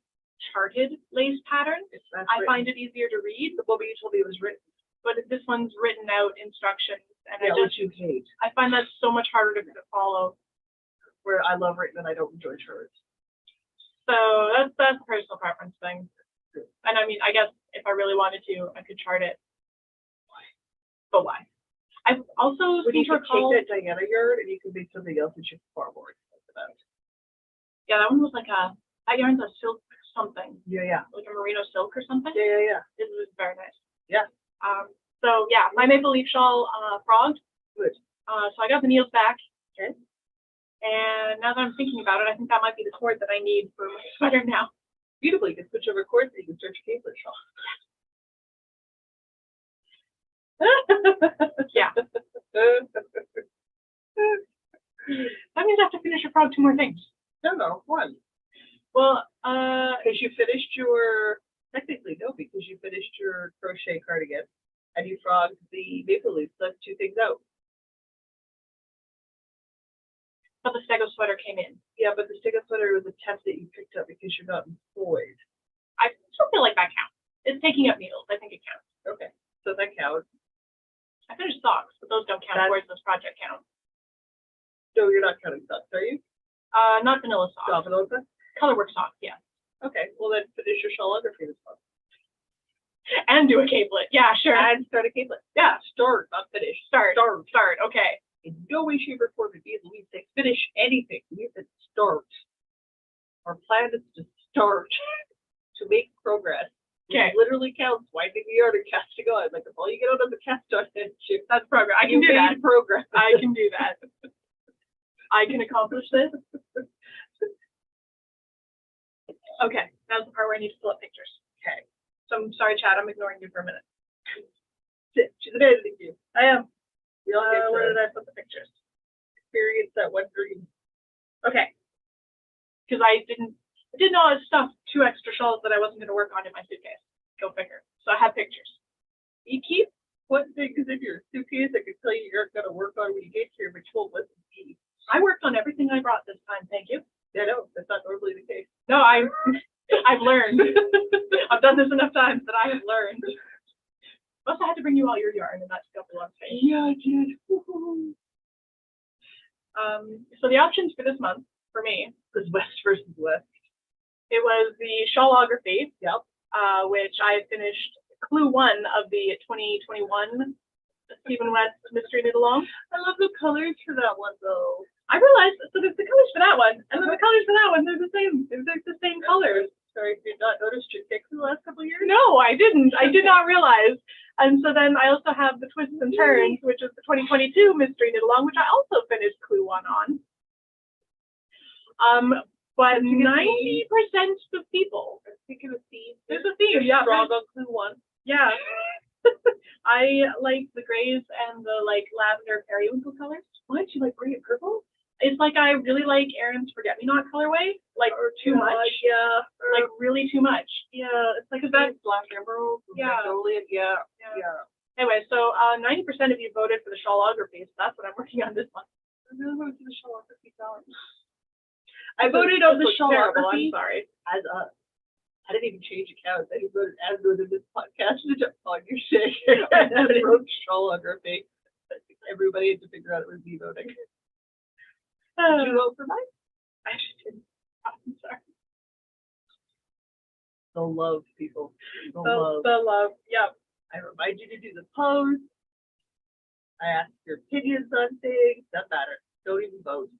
charted lace patterns. I find it easier to read. The Bobby you told me it was written. But this one's written out instructions, and which you hate. I find that so much harder to follow. Where I love written and I don't enjoy charts. So that's a personal preference thing. And I mean, I guess if I really wanted to, I could chart it. Why? But why? I've also take that Diana yarn and you can make something else that you're far more expensive about. Yeah, that one was like that yarn's a silk something. Yeah. Like a merino silk or something. Yeah. This was very nice. Yeah. So yeah, my maple leaf shawl frogged. Good. So I got the needles back. Okay. And now that I'm thinking about it, I think that might be the cord that I need for my sweater now. Beautiful. You can switch over cords and you can start your capelet shawl. Yeah. That means I have to finish a frog 2 more things. No, 1. Well, because you finished your, technically no, because you finished your crochet cardigan and you frogged the maple leaf, so that's 2 things out. But the stego sweater came in. Yeah, but the stego sweater was a test that you picked up because you're not employed. I still feel like that counts. It's taking up needles. I think it counts. Okay, so that counts. I finished socks, but those don't count towards this project count. So you're not counting socks, are you? Not vanilla socks. Not vanilla socks? Colorwork socks, yeah. Okay, well then finish your shawl under for this month. And do a capelet. Yeah, sure. And start a capelet. Yeah. Start, not finish. Start. Okay. In no way, shape, or form would be as we say finish anything. We said start. Our plan is to start to make progress. Okay. It literally counts winding the yarn and casting on. Like if all you get out of the cast on it, that's progress. I can do that. Progress. I can do that. I can accomplish this. Okay, that's the part where I need to pull up pictures. Okay. So I'm sorry, Chad, I'm ignoring you for a minute. She's abandoning you. I am. Where did I put the pictures? Experience that one dream. Okay. Because I didn't know I stuffed 2 extra shawls that I wasn't going to work on in my suitcase. Go figure. So I have pictures. You keep one thing because if your suitcase, I can tell you you're going to work on when you get here, but you won't listen to me. I worked on everything I brought this time. Thank you. Yeah, no, that's not normally the case. No, I've learned. I've done this enough times that I have learned. Plus, I had to bring you all your yarn, and that took up a lot of space. Yeah, I did. So the options for this month, for me, was West versus West. It was the shawlography, yep. Which I had finished clue 1 of the 2021 Stephen West Mystery Knit Along. I love the colors for that one, though. I realized, so there's the colors for that one, and then the colors for that one, they're the same. They're the same colors. Sorry, did you not notice your kicks in the last couple of years? No, I didn't. I did not realize. And so then I also have the Twists and Turns, which is the 2022 Mystery Knit Along, which I also finished clue 1 on. but 90% of people. I think it was theme. There's a theme, yeah. Strong on clue one. Yeah. I like the grays and the like lavender periwinkle colors. What? You like green and purple? It's like I really like Erin's Forget Me Not colorway, like too much. Yeah. Like really too much. Yeah. It's like a that black emerald. Yeah. Magnolia. Yeah. Anyway, so 90% of you voted for the shawlography, so that's what I'm working on this month. I really voted for the shawlography challenge. I voted on the shawlography. I'm sorry. As a, I didn't even change accounts. I voted as good in this podcast to jump on your shit. I wrote shawlography. Everybody had to figure out it was me voting. Did you vote for mine? I didn't. I'm sorry. The love, people. The love. Yep. I remind you to do the pose. I ask your opinions on things. Doesn't matter. Don't even vote.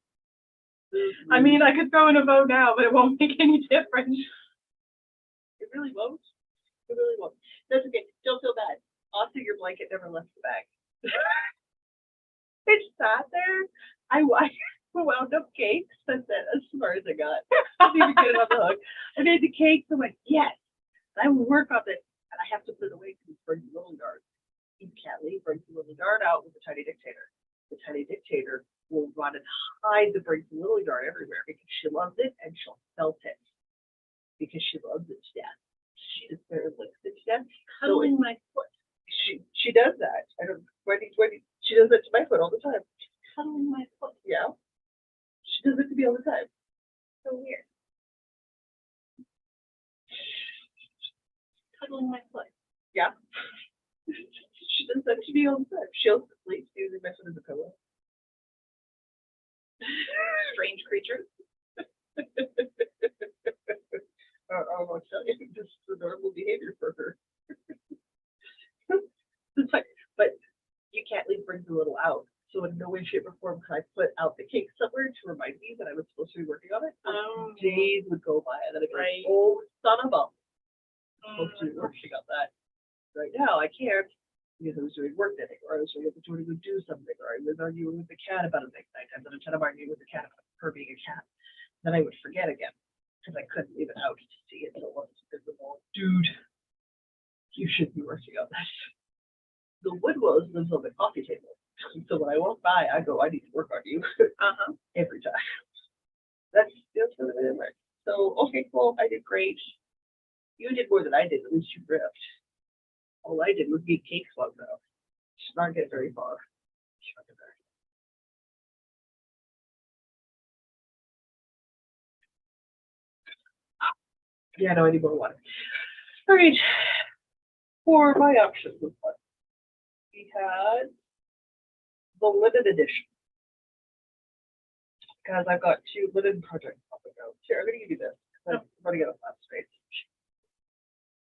I mean, I could throw in a vote now, but it won't make any difference. It really won't. It really won't. That's okay. Don't feel bad. Also, your blanket never left the bag. It sat there. I wound up cakes. That's it. As far as I got. I didn't even get it on the hook. I made the cakes. I'm like, yes. I will work on this. And I have to put it away because it's Brinky Little Yard. You can't leave Brinky Little Yard out with the Tiny Dictator. The Tiny Dictator will run and hide the Brinky Little Yard everywhere because she loves it and she'll felt it. Because she loves it to death. She just there licks it to death. Cuddling my foot. She does that. I don't. She does that to my foot all the time. Cuddling my foot. Yeah. She does it to me all the time. So weird. Cuddling my foot. Yeah. She does that to me all the time. She'll sleep using my foot as a pillow. Strange creature. I won't tell you. This is the normal behavior for her. But you can't leave Brinky Little out. So in no way, shape, or form can I put out the cake somewhere to remind me that I was supposed to be working on it. Days would go by and then I'd be like, oh, son of a. I'm supposed to be working on that. Right now, I can't because I was doing work knitting, or I was doing to do something, or I was arguing with the cat about a thing. And then I'm arguing with the cat about her being a cat. Then I would forget again because I couldn't leave it out to see it. So it wasn't visible. Dude, you should be working on that. The Woodwells lives on the coffee table. So when I walk by, I go, I need to work on you. Every time. That's what it is. So, okay, cool. I did great. You did more than I did. At least you ripped. All I did was get cake slugs out. Should not get very far. Yeah, no, I need more water. All right. For my options this one, we had the limited edition. Because I've got two limited projects on the go. Here, I'm going to give you this. I've already got a flat space.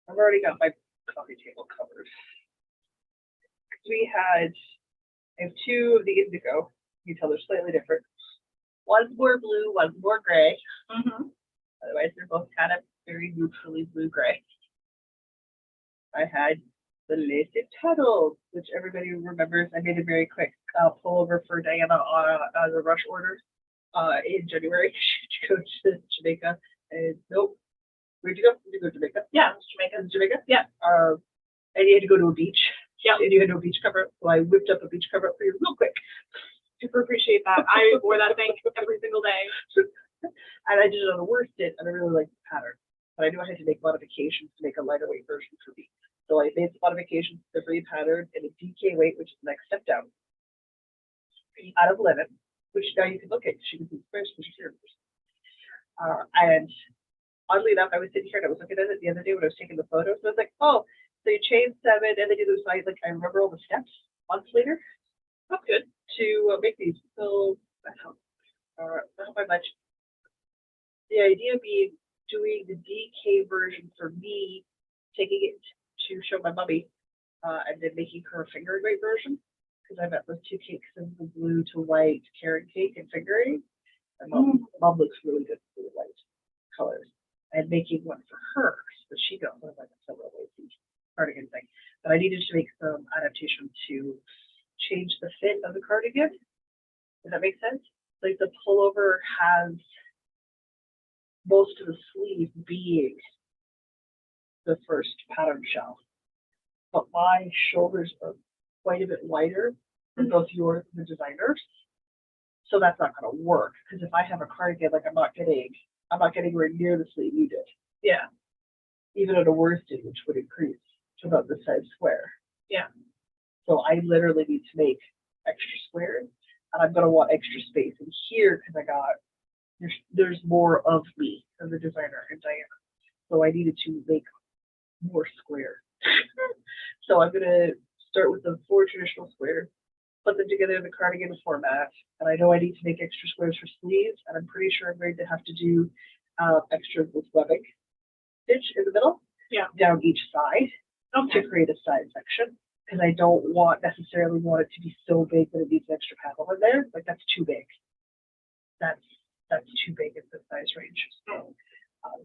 I've already got my coffee table covered. I have two of the indigo. You can tell they're slightly different. One's more blue, one's more gray. Otherwise, they're both kind of very neutrally blue-gray. I had the Lacy Tunnels, which everybody remembers. I made a very quick pullover for Diana on a rush order in January. She go to Jamaica, and nope. Where'd you go? Did you go to Jamaica? Yeah, Jamaica. Jamaica? Yeah. And you had to go to a beach. Yeah. And you had no beach cover up, so I whipped up a beach cover up for you real quick. Super appreciate that. I wore that thing every single day. And I did it on a worsted, and I really liked the pattern. But I knew I had to make modifications to make a lighter weight version for me. So I made some modifications to the free pattern and a DK weight, which is the next step down, out of linen, which now you can look at. She can see the first, which is here. And oddly enough, I was sitting here and I was looking at it the other day when I was taking the photos. And I was like, oh, so you chain 7 and then you do the side. Like I remember all the steps months later. That's good to make these. So that helps. Not by much. The idea being doing the DK version for me, taking it to show my mummy, and then making her a fingering weight version. Because I got those two cakes in the blue to white carrot cake and fingering. And mom looks really good with the white colors. And making one for her, so she got one of like a several ways cardigan thing. But I needed to make some adaptation to change the fit of the cardigan. Does that make sense? Like the pullover has most of the sleeve being the first pattern shell. But my shoulders are quite a bit wider than both yours and the designers. So that's not going to work, because if I have a cardigan, like I'm not getting anywhere near the sleeve you did. Yeah. Even at a worsted, which would increase to about the size square. Yeah. So I literally need to make extra squares, and I'm going to want extra space in here because there's more of me as a designer in Diana. So I needed to make more squares. So I'm going to start with the 4 traditional squares, put them together in the cardigan format, and I know I need to make extra squares for sleeves, and I'm pretty sure I'm going to have to do extra with webbing stitch in the middle, down each side, to create a side section, because I don't necessarily want it to be so big that it needs an extra panel in there. Like, that's too big. That's too big in the size range. So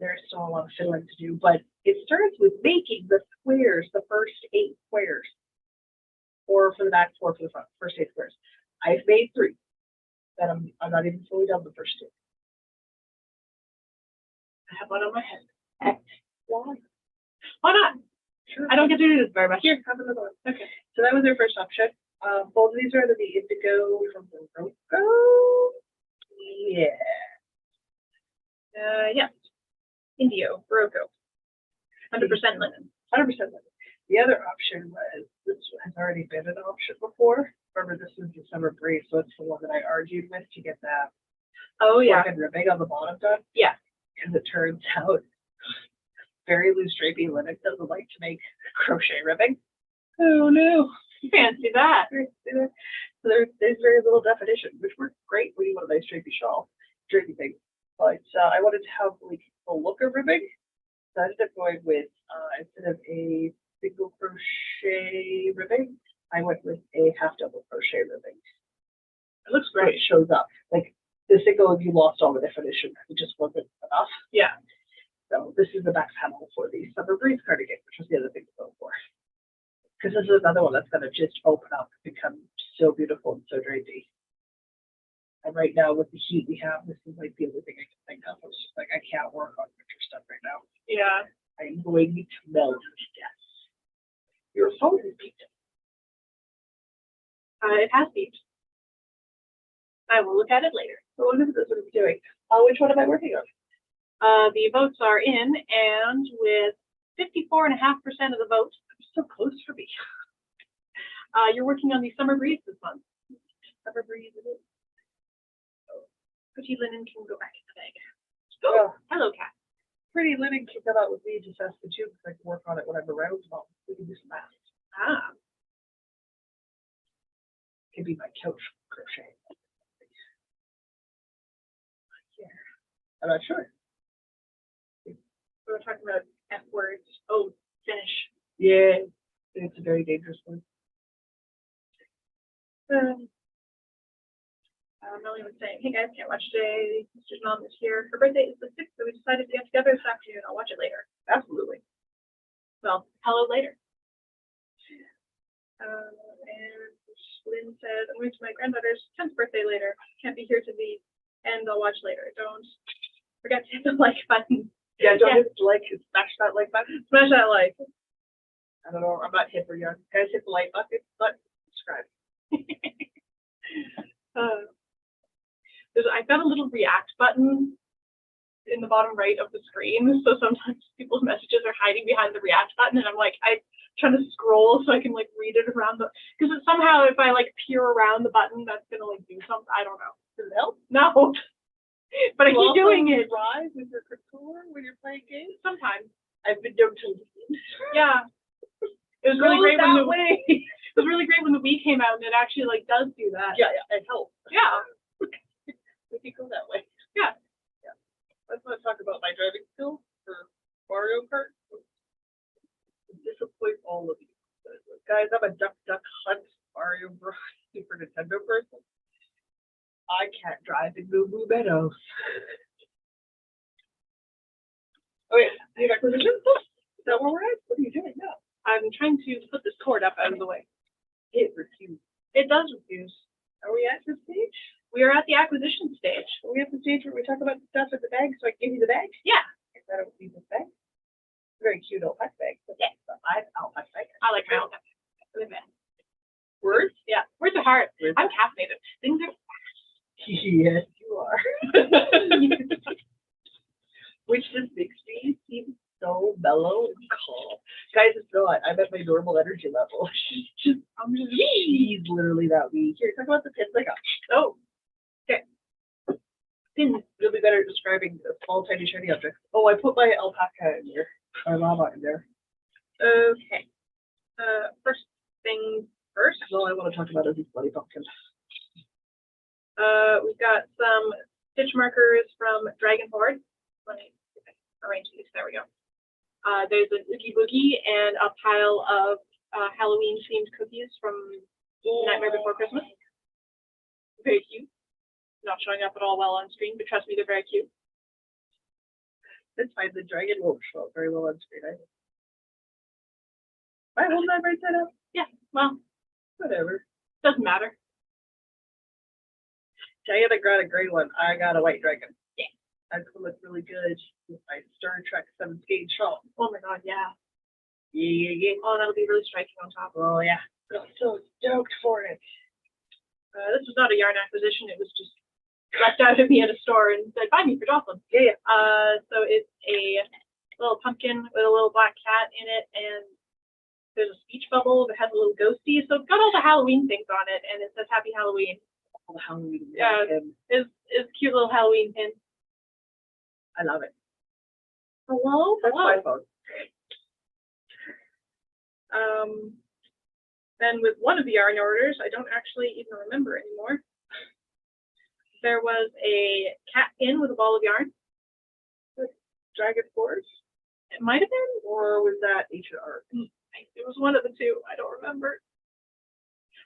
there's still a lot of fiddling to do, but it starts with making the squares, the first 8 squares. 4 for the back, 4 for the front, first 8 squares. I've made 3. That I'm not even fully done the first 2. I have one on my head. Why? Why not? Sure. I don't get to do this very much. Here, have another one. Okay. So that was our first option. Both of these are the indigo from Morocco. Yeah. Yes. Indio, Morocco. 100% linen. 100% linen. The other option was, this has already been an option before. Remember, this was the summer brief, so it's the one that I argued with to get that ribbing on the bottom done. Yeah. Because it turns out very loose drapey linen doesn't like to make crochet ribbing. Oh no. Fancy that. So there's very little definition, which works great when you want a nice drapey shawl, drapey thing. But I wanted to have like a look of ribbing. So I ended up going with, instead of a single crochet ribbing, I went with a half double crochet ribbing. It looks great. It shows up. Like the single, if you lost all the definition, it just wasn't enough. Yeah. So this is the back panel for the summer breeze cardigan, which was the other thing to go for. Because this is another one that's going to just open up and become so beautiful and so drapey. And right now, with the heat we have, this is like the only thing I can think of. It's just like, I can't work on winter stuff right now. Yeah. I'm going to melt to death. Your phone is beeped. It has beeped. I will look at it later. So what is this what it's doing? Which one am I working on? The votes are in, and with 54.5% of the vote, so close for me. You're working on the summer breeze this month. Summer breeze it is. Pretty linen can go back in the bag. Oh, hello, cat. Pretty linen can come out with me, just ask the tube, because I can work on it when I'm around. Well, we can do some math. Could be my couch crochet. Yeah. I'm not sure. We're talking about F words. Oh, finish. Yeah, it's a very dangerous one. Melanie was saying, hey guys, can't watch today. Sister's mom is here. Her birthday is the 6th, so we decided to get together this afternoon. I'll watch it later. Absolutely. Well, hello later. And Lynn said, I'm going to my granddaughter's 10th birthday later. Can't be here to the end. I'll watch later. Don't forget to hit the like button. Yeah, don't hit the like, smash that like button. Smash that like. I don't know, I'm not hip or young. Guys, hit the like button, but subscribe. I've got a little react button in the bottom right of the screen, so sometimes people's messages are hiding behind the react button, and I'm like, I'm trying to scroll so I can like read it around because somehow if I like peer around the button, that's gonna like do something. I don't know. Does it help? No. But I keep doing it. Drive with your controller when you're playing games? Sometimes. I've been known to listen. Yeah. It was really great when it was really great when the Wii came out and it actually like does do that. Yeah, it helps. Yeah. We can go that way. Yeah. Yeah. Let's not talk about my driving skills for Mario Kart. Disappoint all of you. Guys, I'm a Duck Hunt Mario Bros. Super Nintendo person. I can't drive in Moo Moo Meadows. Okay, you got position? Is that where we're at? What are you doing now? I'm trying to put this cord up out of the way. It refused. It does refuse. Are we at this stage? We are at the acquisition stage. We have the stage where we talk about the stuff in the bag, so I can give you the bag. Yeah. I don't need this bag. Very cute alpaca bag. Yeah. I have alpaca bag. I like my alpaca. Words? Yeah. Words are hard. Words. I'm caffeinated. Things are Yes, you are. Which just makes me seem so mellow and calm. Guys, it's not. I'm at my normal energy level. She's literally that weak. Here, talk about the pins I got. Oh. Okay. Pins. You'll be better at describing small, tiny, shiny objects. Oh, I put my alpaca in there. My llama in there. Okay. First things first. All I want to talk about is these bloody pumpkins. We've got some stitch markers from Dragon Horde. Let me arrange these. There we go. There's an Oogie Boogie and a pile of Halloween-themed cookies from Nightmare Before Christmas. Very cute. Not showing up at all well on screen, but trust me, they're very cute. It's fine. The dragon won't show up very well on screen. I hold that right side up. Yeah, well, Whatever. doesn't matter. Diana got a gray one. I got a white dragon. Yeah. That's gonna look really good with my Star Trek 7 gauge shawl. Oh my god, yeah. Yeah. Oh, that'll be really striking on top. Oh yeah. I'm so stoked for it. This was not a yarn acquisition. It was just left out of me at a store and said, buy me for Jocelyn. Yeah. So it's a little pumpkin with a little black cat in it, and there's a speech bubble that has a little ghosty. So it's got all the Halloween things on it, and it says Happy Halloween. All the Halloween. Yeah, it's a cute little Halloween pin. I love it. Hello? That's Hello. my phone. Then with one of the yarn orders, I don't actually even remember anymore. There was a cat pin with a ball of yarn. Dragon Force? It might have been. Or was that H&R? It was one of the two. I don't remember.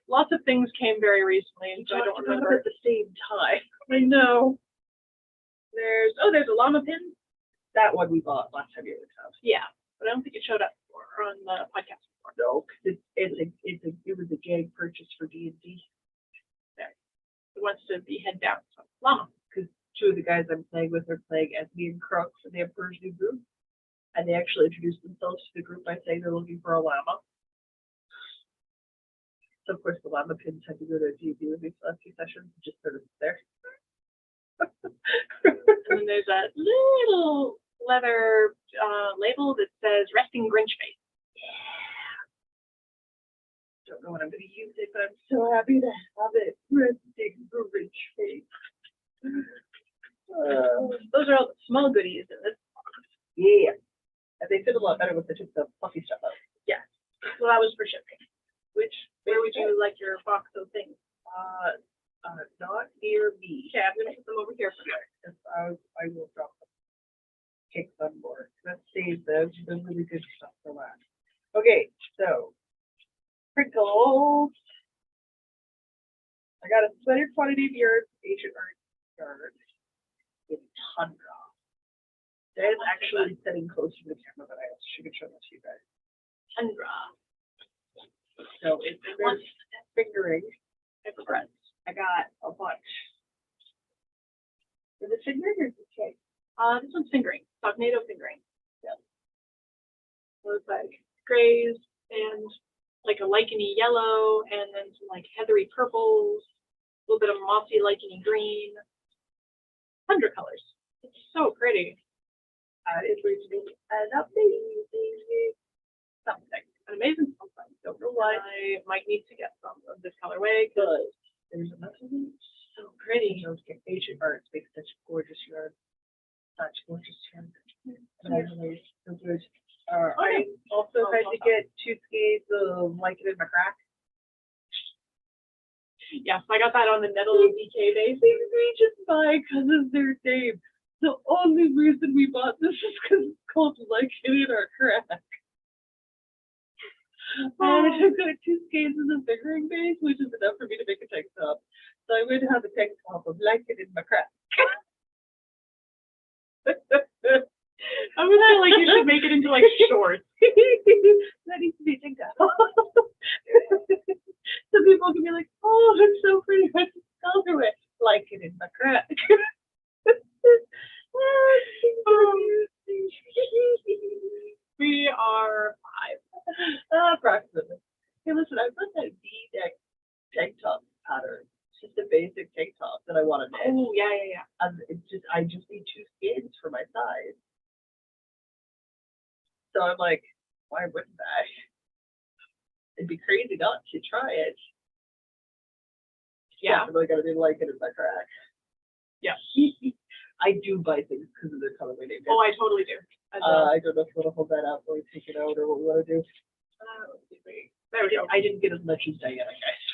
Lots of things came very recently, so I don't remember. At the same time. I know. There's a llama pin. That one we bought last time you were in town. Yeah, but I don't think it showed up on the podcast before. No, because it was a gag purchase for D&D. It wants to be head down. So llama. Because two of the guys I'm playing with are playing as me and Crux, and they have Emperor's New Group. And they actually introduced themselves to the group by saying they're looking for a llama. So of course the llama pins had to go to D&D with me for the last few sessions, just sort of there. And then there's a little leather label that says Resting Grinch Face. Don't know when I'm going to use it, but I'm so happy to have it. Resting Grinch Face. Those are all the small goodies in this box. Yeah. And they fit a lot better with the fluffy stuff out. Yeah. Well, that was for shipping. Where would you like your box of things? Not near me. Okay, I'm gonna put them over here for now. I will drop them. Take some more. Let's save the really good stuff for last. Okay, so sprinkles. I got a sweater quantity of yarn, Ancient Art yarn in Tundra. That is actually sitting closer to the camera, but I should show that to you guys. Tundra. So it's fingering. Express. I got a bunch. Is it fingering or is it cake? This one's fingering. Cognado fingering. Yeah. So it's like grays and like a licheny yellow, and then some like heathery purples, a little bit of mossy licheny green. Tundra colors. It's so pretty. It was an amazing something. An amazing something. Don't know why. I might need to get some of this colorway because There's enough of them. so pretty. Those get Ancient Arts make such gorgeous yarn. Such gorgeous yarn. Imagine so good. I also had to get 2 skates of Like It in My Crack. Yes, I got that on the Nettle DK base. We just buy because of their name. The only reason we bought this is because it's called Like It in Our Crack. And I've got 2 skates in the fingering base, which is enough for me to make a tank top. So I would have a tank top of Like It in My Crack. I would feel like you should make it into like shorts. That needs to be a tank top. So people can be like, oh, it's so pretty. What's the colorway? Like We are 5. Approximately. Hey, listen, I've got that V-neck tank top pattern. It's just a basic tank top that I want to knit. Oh, yeah. I just need 2 skins for my size. So I'm like, why wouldn't I? It'd be crazy not to try it. Yeah. I'm really gonna be like it in my crack. Yeah. I do buy things because of their colorway name. Oh, I totally do. I don't know if you want to hold that out or we take it out or what we want to do. There we go. I didn't get as much as Diana, guys.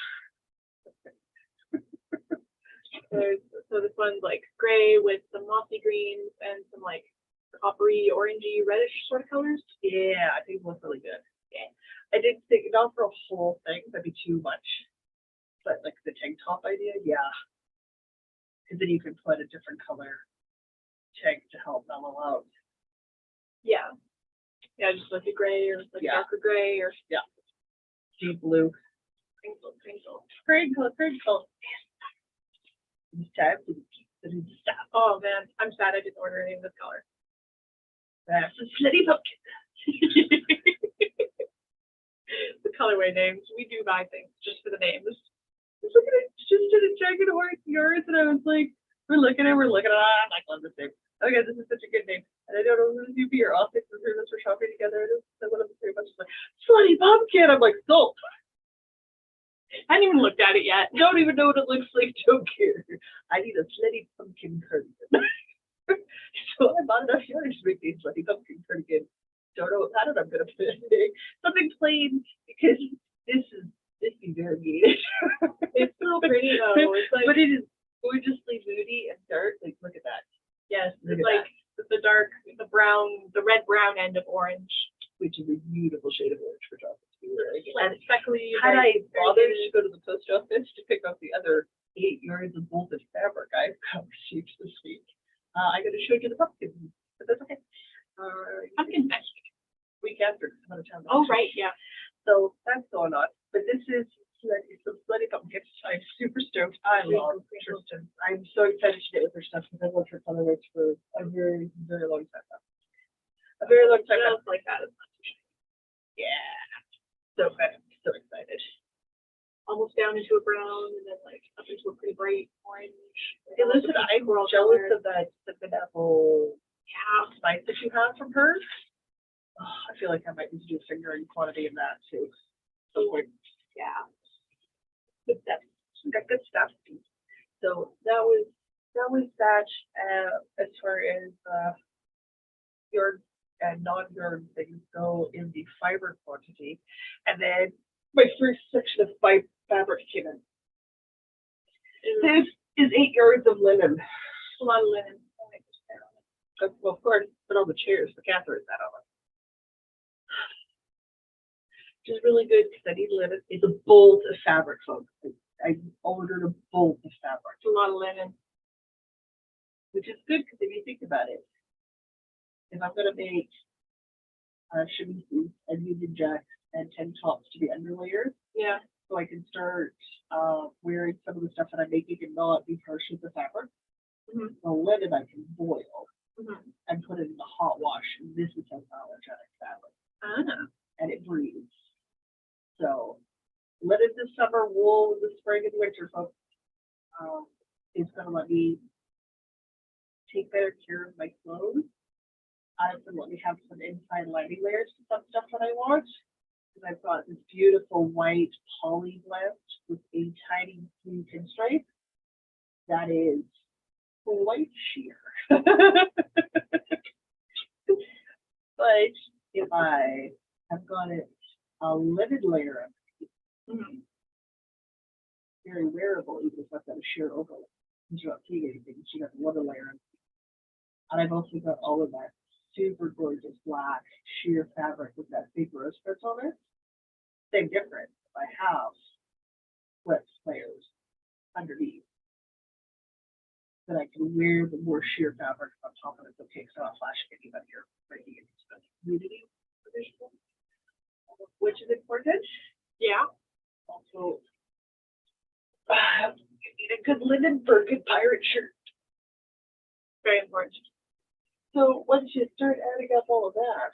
So this one's like gray with some mossy greens and some like coppery, orangey, reddish sort of colors. Yeah, I think it looks really good. Yeah. I didn't think not for a whole thing, that'd be too much. But like the tank top idea, yeah. Because then you can put a different color tank to help mellow out. Yeah. Yeah, just like a gray or like darker gray or Deep blue. crinkle. Crinkle. It's time to stop. Oh man, I'm sad I didn't order any of this color. That's a slutty pumpkin. The colorway names. We do buy things just for the names. I was looking at just did a jagged orange yours, and I was like, we're looking at it. I'm like, love this name. Okay, this is such a good name. And I don't know who this UP or Outtakes or who this for shopping together. It is one of the 3 bunches like, slutty pumpkin. I'm like, sold. I haven't even looked at it yet. Don't even know what it looks like. Don't care. I need a slutty pumpkin cardigan. So I bought enough yarn to make these slutty pumpkin cardigan. Don't know what pattern I'm gonna put in. Something plain because this is variegated. It's so pretty though. It's like, but it is gorgeously moody and dark. Like, look at that. yes, Look it's at like the dark, the red brown end of orange. which is a beautiful shade of orange for chocolate to be wearing. Like speckly. Had I bothered to go to the post office to pick up the other 8 yards of bolted fabric I've got received this week, I could have showed you the pumpkin, but that's okay. Pumpkin next week. Week after, because I'm out of town. Oh right, yeah. So that's going on. But this is some slutty pumpkins. I'm super stoked. I love Tristan. I'm so excited to get with her stuff because I've worked her colorways for a very, very long time now. A very long time now. Like that. Yeah. So excited. Almost down into a brown and then like up into a pretty bright orange. Hey, listen, I'm jealous of that cinnamon apple spice that you have from her. Oh, I feel like I might need to do a fingering quantity of that too. So yeah. Good stuff. Got good stuff. So that was that. As far as yarn and non-yarn things go in the fiber quantity, and then my first section of fabric came in. This is 8 yards of linen. A lot of linen. Well, of course, but all the chairs for Catherine sat on it. Which is really good because I need linen. It's a bolt of fabric, folks. I ordered a bolt of fabric. It's a lot of linen. Which is good because if you think about it, if I'm going to make chemises and Union Jacks and tank tops to be underlayers, yeah, so I can start wearing some of the stuff that I'm making and not be harsh with the fabric. Mm-hmm. The linen I can boil and put it in the hot wash. And this is hypoallergenic fabric. And it breathes. So linen this summer, wool in the spring and winter, folks. It's going to let me take better care of my clothes. It's going to let me have some inside lining layers to some stuff that I want. And I've got this beautiful white poly blend with a tiny blue pinstripe. That is white sheer. But if I have got it a linen layer of very wearable, even if I've got a sheer overlay. Because you're not seeing anything, you got one layer. And I've also got all of that super gorgeous black sheer fabric with that big rose prints on it. Same difference. If I have flex layers underneath, then I can wear the more sheer fabric on top of it. Okay, so I'm not flashing anybody or breaking into the community, which is important. Yeah. Also, you need a good linen for a good pirate shirt. So once you start adding up all of that,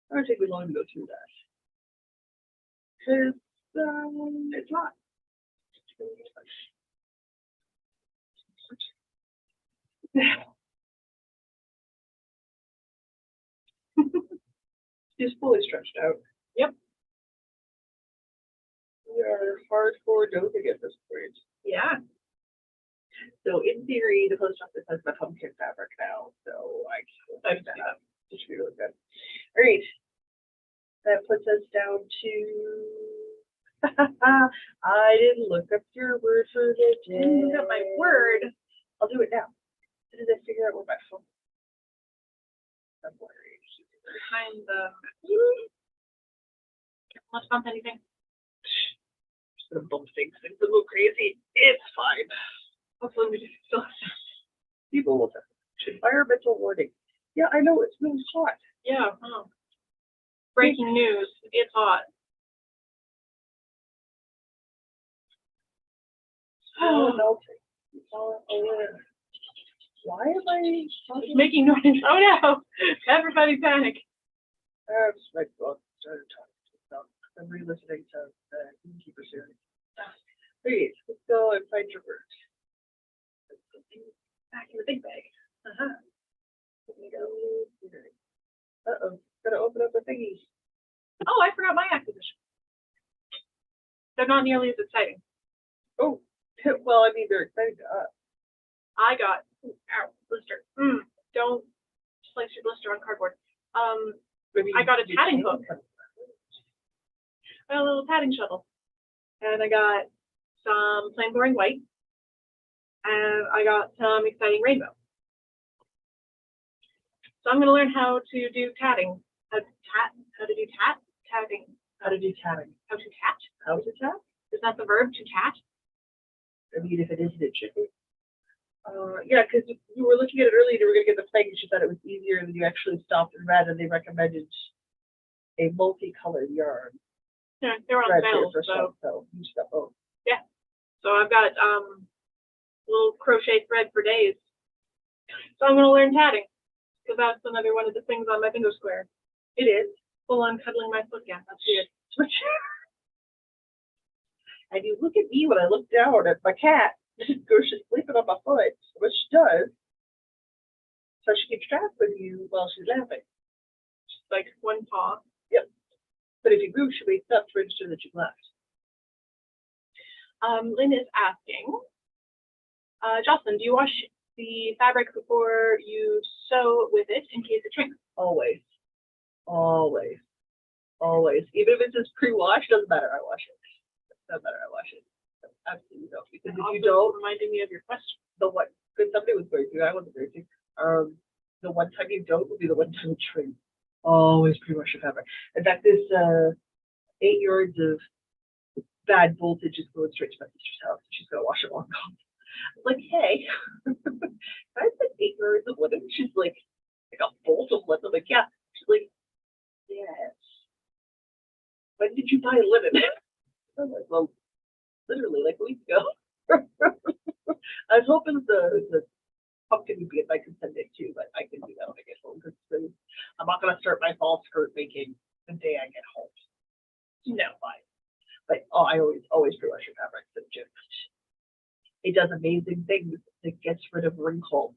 it doesn't take me long to go through that. Because it's not. It's fully stretched out. Yep. We are hardcore doping at this point. Yeah. So in theory, the post office has my pumpkin fabric now, so I can type that up. It should be really good. All right. That puts us down to. I didn't look up your word for the day. Look up my word. I'll do it now. As soon as I figure out where my phone. I'm worried. Behind the. Let's bump anything. Just gonna bump things. Things a little crazy. It's fine. Hopefully we still. People will have environmental warning. Yeah, I know it's really hot. Yeah. Oh. Breaking news. It's hot. Oh, melting. Why am I It's making noise. Oh no! Everybody panic. I'm just my book started talking about. I'm re-listening to the Innkeeper series. Please, let's go and find your word. Back in the big bag. Uh-oh, gotta open up a thingy. Oh, I forgot my acquisition. They're not nearly as exciting. Oh, well, I mean, they're exciting to us. I got blister. Don't slice your blister on cardboard. I got a tatting hook. I got a little tatting shovel. And I got some plain boring white. And I got some exciting rainbow. So I'm gonna learn how to do tatting. How to do tatting. How to do tatting. How to tat? How to tat? Is that the verb, to tat? I mean, if it isn't, it should be. Yeah, because you were looking at it earlier, you were going to get the thing, and she thought it was easier, and then you actually stopped and read, and they recommended a multicolored yarn. Yeah, they were on sale, so you just got both. Yeah. So I've got little crochet thread for days. So I'm going to learn tatting, because that's another one of the things on my bingo square. It is. Full on cuddling my foot. Yeah, that's weird. And you look at me when I look down at my cat. She's sleeping on my foot, which she does. So she keeps track with you while she's laughing. Just like one paw. Yep. But if you move, she wakes up to register that you've left. Lynn is asking, Jocelyn, do you wash the fabric before you sew with it in case it shrinks? Always. Always. Always. Even if it's just pre-washed, doesn't matter, I wash it. Doesn't matter, I wash it. Absolutely no. Because if you don't, reminding me of your question. the one, because somebody was going to, I wasn't going to. The one time you don't will be the one time it shrinks. Always pre-wash your fabric. In fact, this 8 yards of bad voltage is going straight to my sister's house. She's gonna wash it all off. I'm like, hey, I said 8 yards of linen. She's like a bolt of linen. I'm like, yeah. She's like, yes. When did you buy linen? I'm like, well, literally like a week ago. I was hoping the pumpkin would be if I could send it too, but I can do that when I get home because I'm not gonna start my fall skirt making the day I get home. No, fine. But I always pre-wash your fabrics. It does amazing things. It gets rid of wrinkles.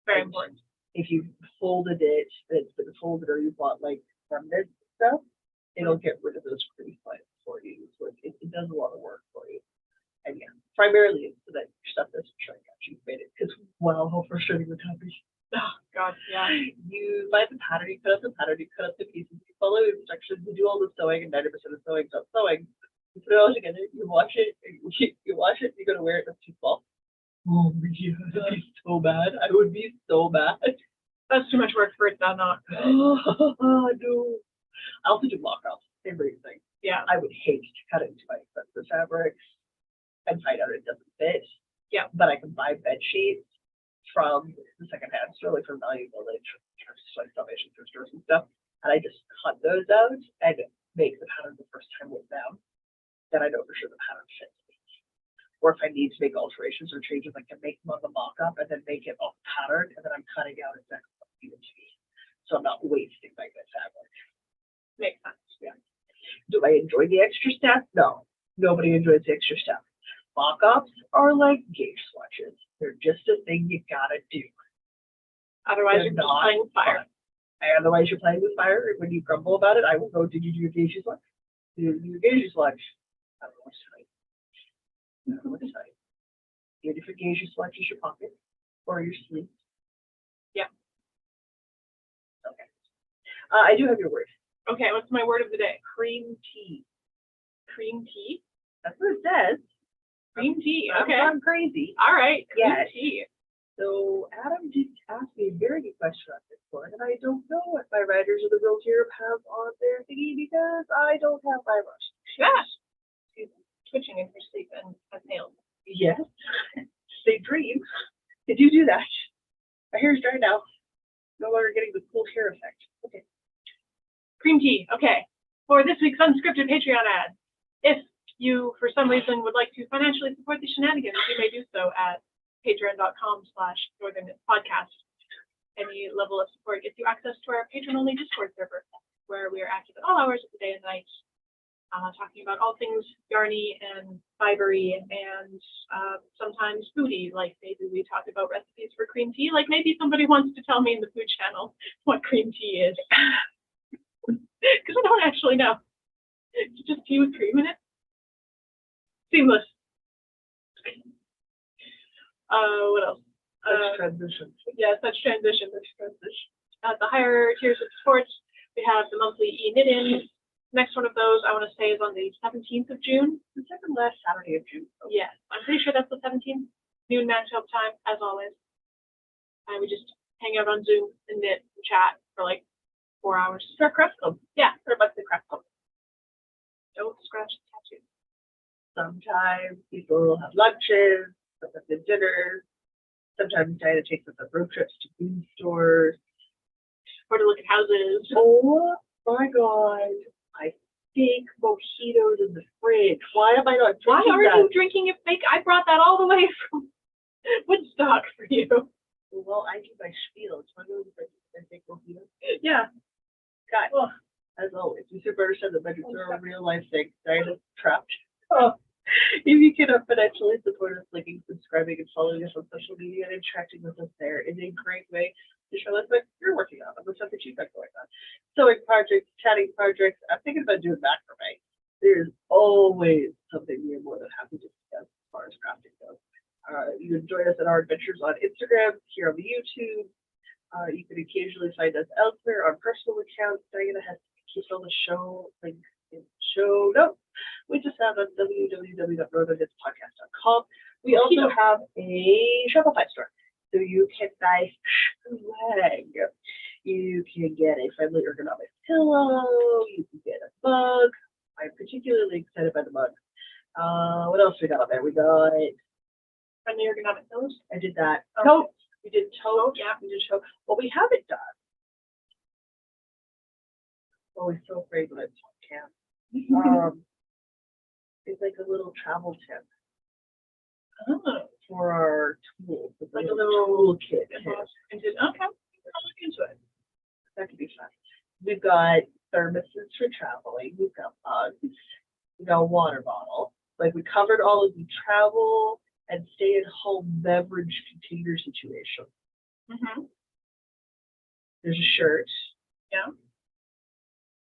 Very important. If you folded it, and it's been folded, or you bought like remnant stuff, it'll get rid of those crease lines for you. So it does a lot of work for you. And yeah, primarily it's so that your stuff doesn't shrink after you've made it. Because wow, how frustrating the copy. Oh God, yeah. You buy the pattern, you cut up the pattern, you cut up the pieces, you follow the instructions, you do all the sewing, and 90% of sewing is not sewing. You put it all together, you wash it, you wash it, you're gonna wear it, it's too small. Oh yeah, that'd be so bad. I would be so bad. That's too much work for it not good. Oh no. I also do block offs, same thing. Yeah. I would hate to cut into my expensive fabrics and find out it doesn't fit. Yeah. But I can buy bed sheets from the secondhand store, like from Value Village, like Salvation thrift stores and stuff. And I just cut those out and make the pattern the first time with them. Then I know for sure the pattern fits me. Or if I need to make alterations or changes, I can make them on the mock-up and then make it off pattern, and then I'm cutting out exactly what I need it to be. So I'm not wasting my good fabric. Makes sense. Yeah. Do I enjoy the extra step? No. Nobody enjoys the extra step. Mock-ups are like gauge swatches. They're just a thing you gotta do. Otherwise, you're just playing with fire. Otherwise, you're playing with fire. And when you grumble about it, I will go, did you do your gauge swatch? Did you do your gauge swatch? I don't know what's right. I don't know what's right. You have different gauge swatches, your pocket or your sleeve. Yeah. Okay. I do have your word. Okay, what's my word of the day? Cream tea. Cream tea? That's what it says. Cream tea, okay. I'm crazy. All right, cream Yes. tea. So Adam did ask me a very good question on this one, and I don't know what my writers of the world here have on their thingy because I don't have my brush. Yeah. She's twitching in her sleep and has nails. Yes. They dream. Did you do that? My hair's dry now. No longer getting the cool hair effect. Okay. Cream tea, okay. For this week's unscripted Patreon ad, if you, for some reason, would like to financially support the shenanigans, you may do so at patreon.com/northernpodcast. Any level of support gets you access to our patron-only Discord server, where we are active at all hours of the day and night, talking about all things yarny and fibery and sometimes foodie, like maybe we talk about recipes for cream tea, like maybe somebody wants to tell me in the food channel what cream tea is. Because I don't actually know. It's just tea with cream in it. Seamless. What else? Let's transition. Yeah, such transition. At the higher tiers of support, we have the monthly e-knit-ins. Next one of those, I want to say, is on the 17th of June. The second last Saturday of June. Yes, I'm pretty sure that's the 17th. Noon matchup time, as always. And we just hang out on Zoom and knit and chat for like 4 hours. It's our craft club. Yeah, for about the craft club. Don't scratch the tattoo. Sometimes people will have lunches, sometimes have dinner. Sometimes Diana takes us on road trips to food stores. Or to look at houses. Oh my God. I think mojitos in the fridge. Why am I not Why drinking are that? you drinking it fake? I brought that all the way from Woodstock for you. Well, I do my spiel. It's one of those things I think mojitos. Yeah. God, Oh. as always, you super understand that budgets are a real life thing. Diana's trapped. Oh. If you cannot financially support us, liking, subscribing, and following us on social media and interacting with us there is a great way to show us what you're working on and the stuff that you've got going on. Sewing projects, chatting projects. I'm thinking about doing macrame. There's always something we're more than happy to discuss as far as crafting goes. You can join us in our adventures on Instagram, here on the YouTube. You can occasionally find us elsewhere on personal accounts. Diana has keeps all the show links in the show notes. We just have on www.northernpodcast.com. We also have a Shopify store, so you can buy swag. You can get a friendly ergonomic pillow. You can get a mug. I'm particularly excited by the mug. What else we got on there? We got Friendly ergonomic pillows. I did that. Okay. Tote. We did tote. Yeah. We did tote. What we haven't done. Oh, I'm so afraid when I talk camp. It's like a little travel tip for our tools. It's like a little toolkit. Okay. I'll look into it. That could be fun. We've got thermoses for traveling. We've got mugs. We've got a water bottle. Like we covered all of the travel and stay-at-home beverage container situation. Mm-hmm. There's a shirt. Yeah.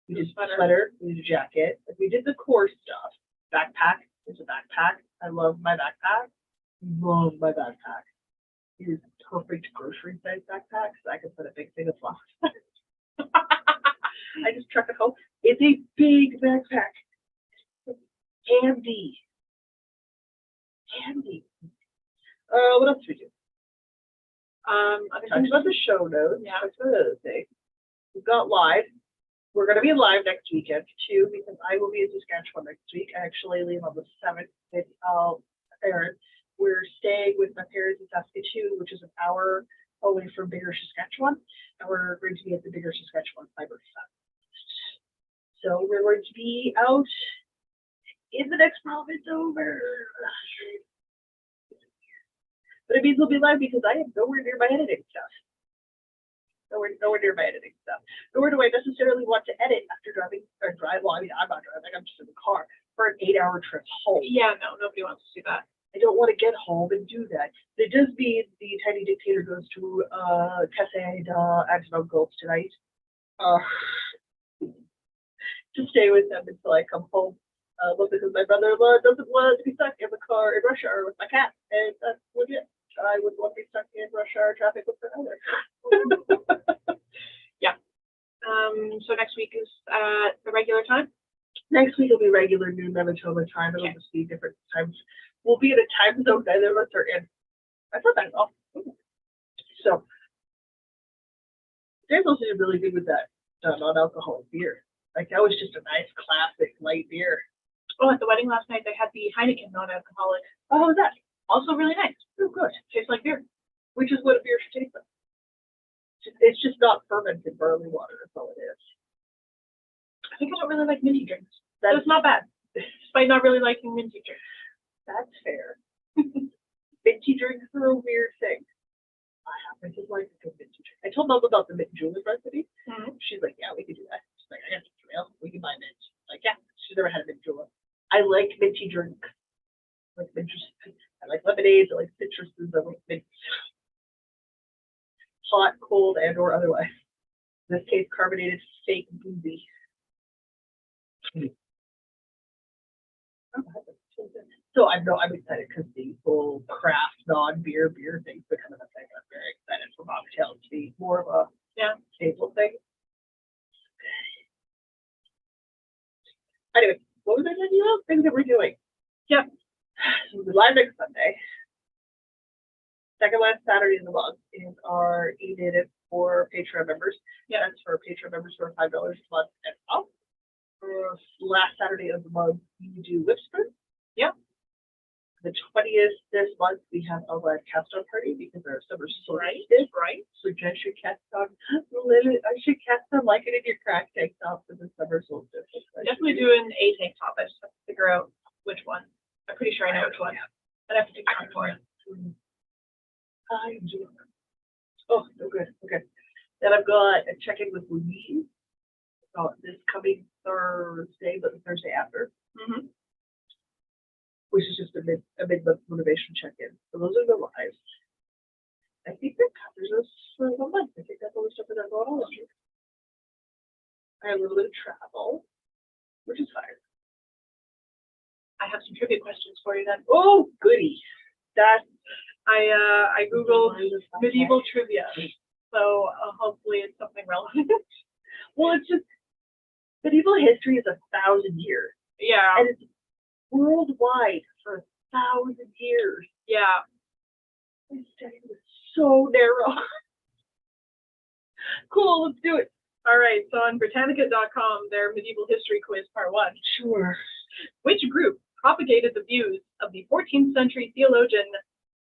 We did a sweater. We did a jacket. Like we did the core stuff. Backpack. There's a backpack. I love my backpack. Love my backpack. It is a perfect grocery size backpack, so I can put a big thing of flour. I just truck it home. It's a big backpack. Handy. What else did we do? Talked about the show notes. Yeah. Talked about other things. We've got live. We're going to be live next weekend too, because I will be in Saskatchewan next week. I actually leave on the 7th with Aaron. We're staying with my parents in Saskatoon, which is an hour away from Bigger, Saskatchewan, and we're going to be at the Bigger Saskatchewan Fiber Fest. So we're going to be out in the next province over. But it means we'll be live because I am nowhere near my editing stuff. Nowhere near my editing stuff. Nor do I necessarily want to edit after driving or drive. Well, I mean, I'm not driving. I'm just in the car for an 8-hour trip home. Yeah, no, nobody wants to do that. I don't want to get home and do that. It does mean the tiny dictator goes to Cafe d'Accident Gulf tonight. To stay with them until I come home. Mostly because my brother-in-law doesn't want to be stuck in the car in rush hour with my cat, and that's legit. I wouldn't want to be stuck in rush hour traffic with her either. Yeah. So next week is the regular time? Next week will be regular noon Manitoba time. It'll just be different times. We'll be in a time zone neither of us are in. I thought that was awesome. So, there's also really good with that non-alcoholic beer. Like, that was just a nice, classic, light beer. Oh, at the wedding last night, they had the Heineken non-alcoholic. Oh, how was that? Also really nice. Oh, good. Tastes like beer. Which is what a beer should taste like. It's just not fermented barley water, that's all it is. I think I don't really like minty drinks. That's not bad, despite not really liking minty drinks. That's fair. Minty drinks are a weird thing. I happen to like a good minty drink. I told Mom about the mint julep recipe. Mm-hmm. She's like, yeah, we could do that. She's like, I got some trail. We can buy mint. Like, yeah, she's never had a mint julep. I like minty drinks. I like mint. I like lemonades. I like citruses. I like mint. Hot, cold, and or otherwise. In this case, carbonated fake boozy. So I'm excited because the whole craft non-beer beer thing's becoming a thing. I'm very excited for mocktails to be more of a staple thing. Anyway, what was I telling you about? Things that we're doing. Yep. So we'll be live next Sunday. Second last Saturday in the month is our e-native for Patreon members. Yeah, that's for Patreon members who are $5 a month and up. Last Saturday of the month, we do Whispers. Yep. The 20th this month, we have a live cast-on party because our summer solstice. Right. So Jen should cast on. I should cast on like it in your crack tank top for the summer solstice. Definitely doing a tank top. I just have to figure out which one. I'm pretty sure I know which one. I'd have to take time for it. Oh, no good. Okay. Then I've got a check-in with Louise. This coming Thursday, but the Thursday after. Mm-hmm. Which is just a mid-month motivation check-in. So those are the lives. I think that covers us for the month. I think that's all the stuff that I've got on. I have a little bit of travel, which is fine. I have some trivia questions for you then. Oh, goody. I googled medieval trivia, so hopefully it's something relevant. Well, it's just medieval history is 1,000 years. Yeah. And it's worldwide for 1,000 years. Yeah. This study was so narrow. Cool, let's do it. All right, so on Britannica.com, their medieval history quiz part 1. Sure. Which group propagated the views of the 14th century theologian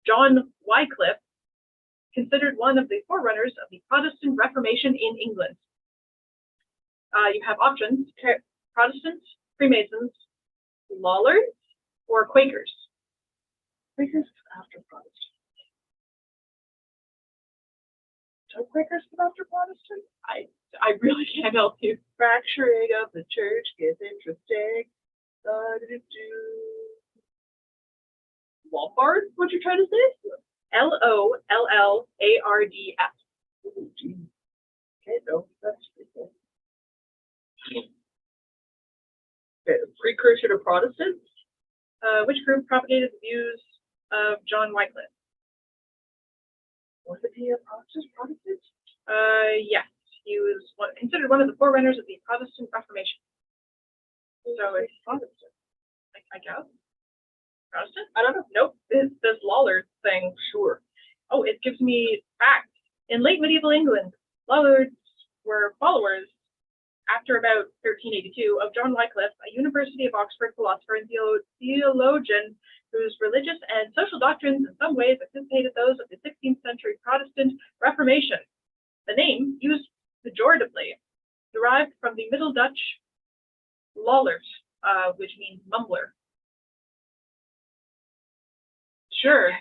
John Wycliffe, considered one of the forerunners of the Protestant Reformation in England? You have options: Protestants, Freemasons, Lollards, or Quakers? Quakers after Protestant. Don't Quakers come after Protestant? I really can't help you. Fracturing of the church gets interesting. Lombard? What you're trying to say? Lollards. Oh, geez. Okay, no, that's pretty cool. Okay, precursor to Protestants? Which group propagated the views of John Wycliffe? Was it he a Protestant? Yes. He was considered one of the forerunners of the Protestant Reformation. So it's Protestant, I guess. Protestant? I don't know. Nope. This Lollard thing. Sure. Oh, it gives me facts. In late medieval England, Lollards were followers, after about 1382, of John Wycliffe, a University of Oxford philosopher and theologian whose religious and social doctrines in some ways anticipated those of the 16th century Protestant Reformation. The name, used pejoratively, derived from the Middle Dutch Lollard, which means mumbler. Sure.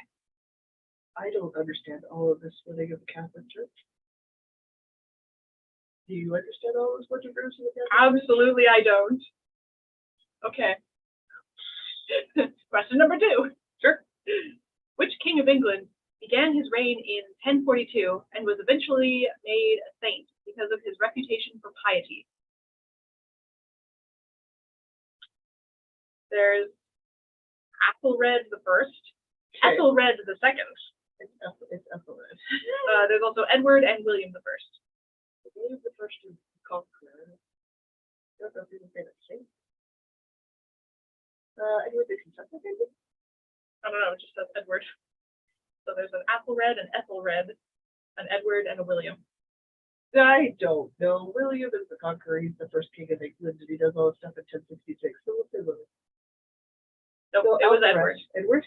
I don't understand all of this living of the Catholic Church. Do you understand all those words and verbs in the past? Absolutely, I don't. Okay. Question number 2. Sure. Which king of England began his reign in 1042 and was eventually made a saint because of his reputation for piety? There's Ethelred the First, Okay. Ethelred the Second. It's Ethelred. There's also Edward and William the First. William the First is conqueror. I don't know if you can say that same. Anyone thinks it's Ethelred? I don't know, it just says Edward. So there's an Ethelred, an Ethelred, an Edward, and a William. I don't know. William is the conqueror. He's the first king of England, and he does all this stuff in 1066. So we'll say William. Nope, So it was Edward. Edward.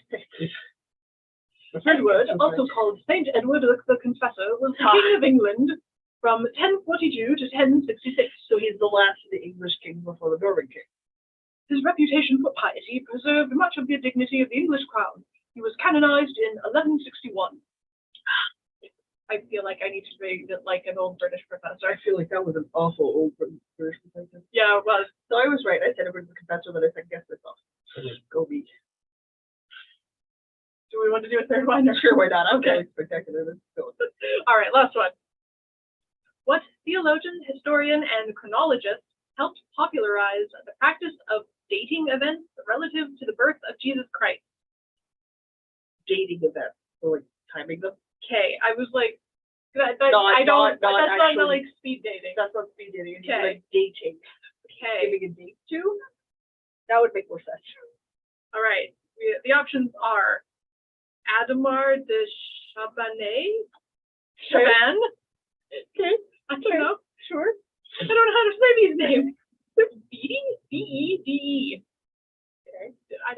Edward, also called Saint Edward the Confessor, was the king of England from 1042 to 1066. So he's the last of the English kings before the Norman king. His reputation for piety preserved much of the dignity of the English crown. He was canonized in 1161. I feel like I need to read it like an old British professor. I feel like that was an awful old British professor. Yeah, it was. So I was right. I said Edward the Confessor, but I second guessed myself. Go me. Do we want to do a third one? Sure, why not? I'm really spectacular. Let's go. All right, last one. What theologian, historian, and chronologist helped popularize the practice of dating events relative to the birth of Jesus Christ? Dating events. So like timing them. Okay, I was like, that's Not not actually- like speed dating. That's not speed dating. It's Okay. like dating. Okay, Giving a date to. That would make more sense. all right. The options are Adamar de Chaban. Okay. I don't know. Sure. I don't know how to say these names. Bede? B-E-D-E. Okay. Did I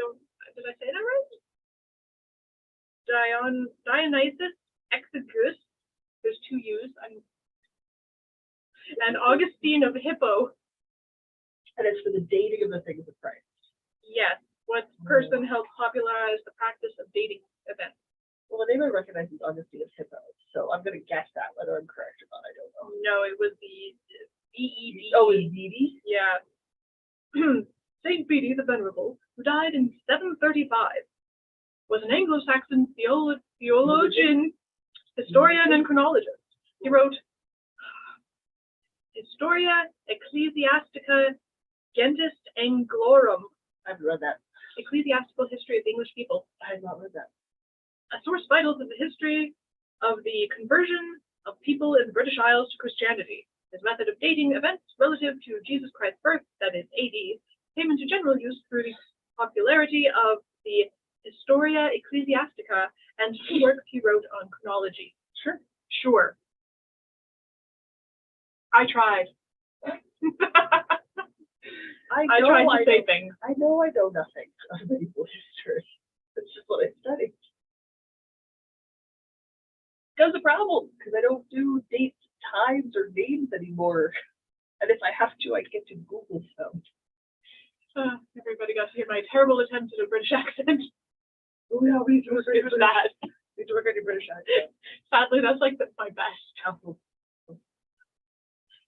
say that right? Dionysus Exiguus. There's 2 U's. And Augustine of Hippo. And it's for the dating of the things of Christ. Yes. What person helped popularize the practice of dating events? Well, the name I recognize is Augustine of Hippo, so I'm going to guess that. Whether I'm correct or not, I don't know. No, it was the B-E-D. Oh, it's Bede? Yeah. Saint Bede the Venerable, who died in 735, was an Anglo-Saxon theologian, historian, and chronologist. He wrote Historia Ecclesiastica Gentis Anglorum, I haven't read that. Ecclesiastical History of the English People, I have not read that. a source vital to the history of the conversion of people in the British Isles to Christianity. His method of dating events relative to Jesus Christ's birth, that is AD, came into general use through the popularity of the Historia Ecclesiastica and 2 works he wrote on chronology. Sure. I tried. I tried to say things. I know nothing of medieval history. It's just what I studied. That's a problem, because I don't do dates, times, or names anymore. And if I have to, I get to Google them. Everybody got to hear my terrible attempt at a British accent. Oh yeah, we need to work on It was bad. your British accent. Sadly, that's like my best.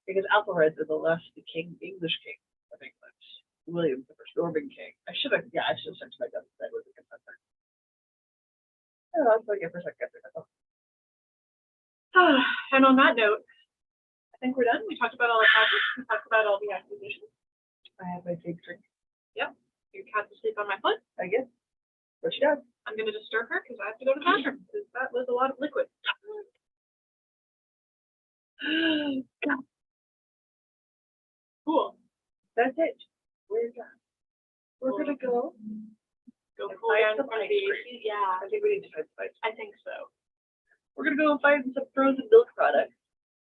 Because Ethelred is the last English king of England. William the first Norman king. I should have sent to my guns that was a confessor. Oh, that's what I get for a second. And on that note, I think we're done. We talked about all the topics. We talked about all the acquisitions. I have my fake drink. Yep. Your cat's asleep on my foot. I guess. What she does. I'm going to disturb her because I have to go to the bathroom because that was a lot of liquid. Cool. That's it. We're done. We're gonna go. Go And cool find down some some of ice these. cream. Yeah, I think we need to find some ice. I think so. We're gonna go and find some frozen milk products.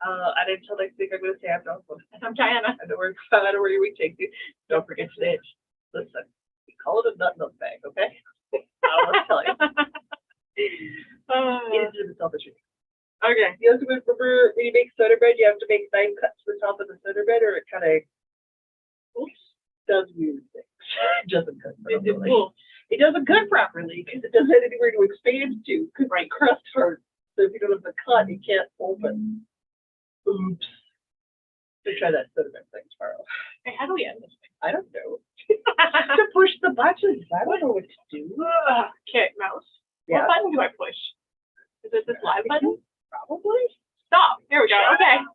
And until next week, I'm gonna say I'm Jocelyn. And I'm Diana. I know where your week takes you. Don't forget to ditch. Listen, we call it a nut milk bag, okay? I'll tell you. Get into the selfish. Okay. You have to remember when you make soda bread, you have to make 9 cuts to the top of the soda bread, or it kind of does weird things. It doesn't cook properly. It doesn't cook properly because it doesn't have anywhere to expand to. Because the crust hurts. So if you don't have the cut, you can't open. Oops. We try that cinnamon thing tomorrow. Hey, how do we end this thing? I don't know. To push the buttons. I don't know what to do. Okay, mouse. Yeah. What button do I push? Is it this live button? Probably. Stop. There we go. Okay.